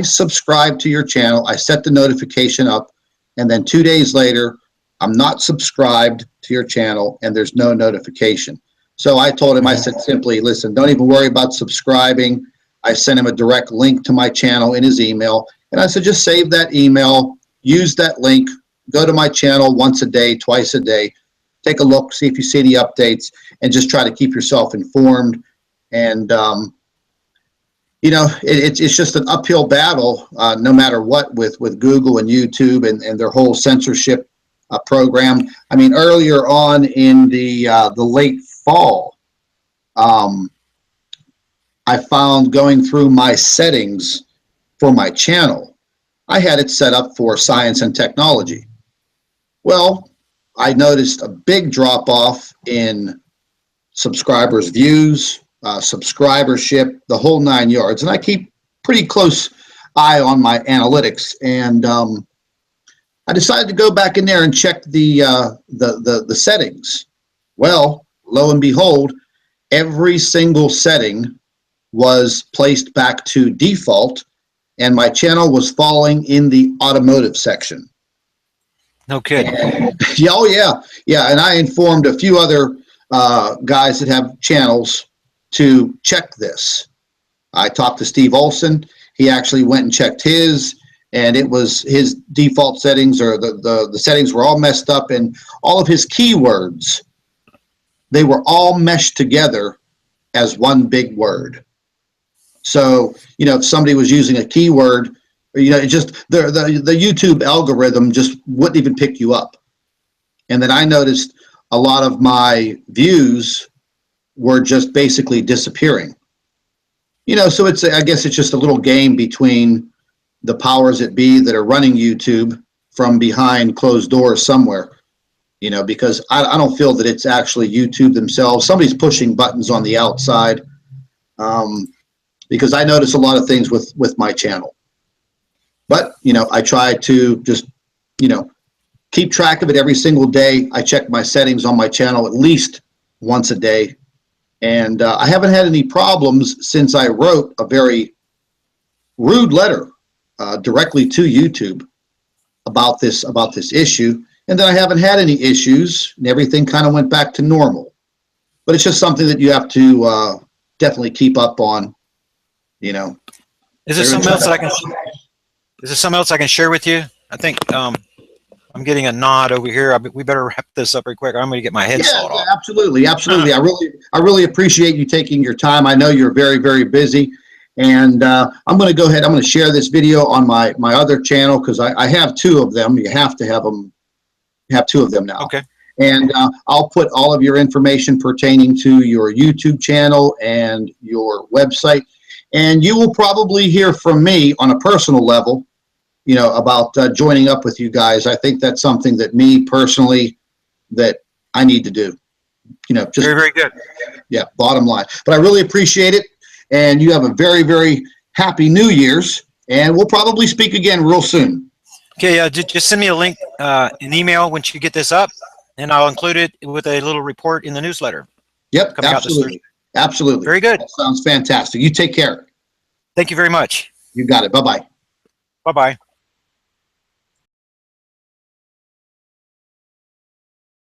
subscribe to your channel. I set the notification up, and then 2 days later, I'm not subscribed to your channel, and there's no notification. So I told him, I said simply, listen, don't even worry about subscribing. I sent him a direct link to my channel in his email. And I said, just save that email, use that link, go to my channel once a day, twice a day, take a look, see if you see any updates, and just try to keep yourself informed. And you know, it's just an uphill battle, no matter what, with Google and YouTube and their whole censorship program. I mean, earlier on in the late fall, I found, going through my settings for my channel, I had it set up for science and technology. Well, I noticed a big drop off in subscribers' views, subscribership, the whole 9 yards. And I keep pretty close eye on my analytics. And I decided to go back in there and check the settings. Well, lo and behold, every single setting was placed back to default, and my channel was falling in the automotive section. No kidding. Yeah, oh yeah, yeah. And I informed a few other guys that have channels to check this. I talked to Steve Olson. He actually went and checked his, and it was his default settings, or the settings were all messed up, and all of his keywords, they were all meshed together as one big word. So, you know, if somebody was using a keyword, you know, it just, the YouTube algorithm just wouldn't even pick you up. And then I noticed a lot of my views were just basically disappearing. You know, so I guess it's just a little game between the powers that be that are running YouTube from behind closed doors somewhere, you know, because I don't feel that it's actually YouTube themselves. Somebody's pushing buttons on the outside, because I notice a lot of things with my channel. But, you know, I try to just, you know, keep track of it every single day. I check my settings on my channel at least once a day. And I haven't had any problems since I wrote a very rude letter directly to YouTube about this issue. And then I haven't had any issues, and everything kind of went back to normal. But it's just something that you have to definitely keep up on, you know. Is there something else that I can? Is there something else I can share with you? I think I'm getting a nod over here. We better wrap this up real quick. I'm going to get my head sawed off. Absolutely, absolutely. I really appreciate you taking your time. I know you're very, very busy, and I'm going to go ahead. I'm going to share this video on my other channel, because I have two of them. You have to have them. You have two of them now. Okay. And I'll put all of your information pertaining to your YouTube channel and your website. And you will probably hear from me on a personal level, you know, about joining up with you guys. I think that's something that me personally, that I need to do. You know, just very, very good. Yeah, bottom line. But I really appreciate it. And you have a very, very happy New Year's. And we'll probably speak again real soon. Okay, just send me a link, an email once you get this up, and I'll include it with a little report in the newsletter. Yep, coming absolutely. Absolutely. Very good. That sounds fantastic. You take care. Thank you very much. You got it. Bye-bye. Bye-bye.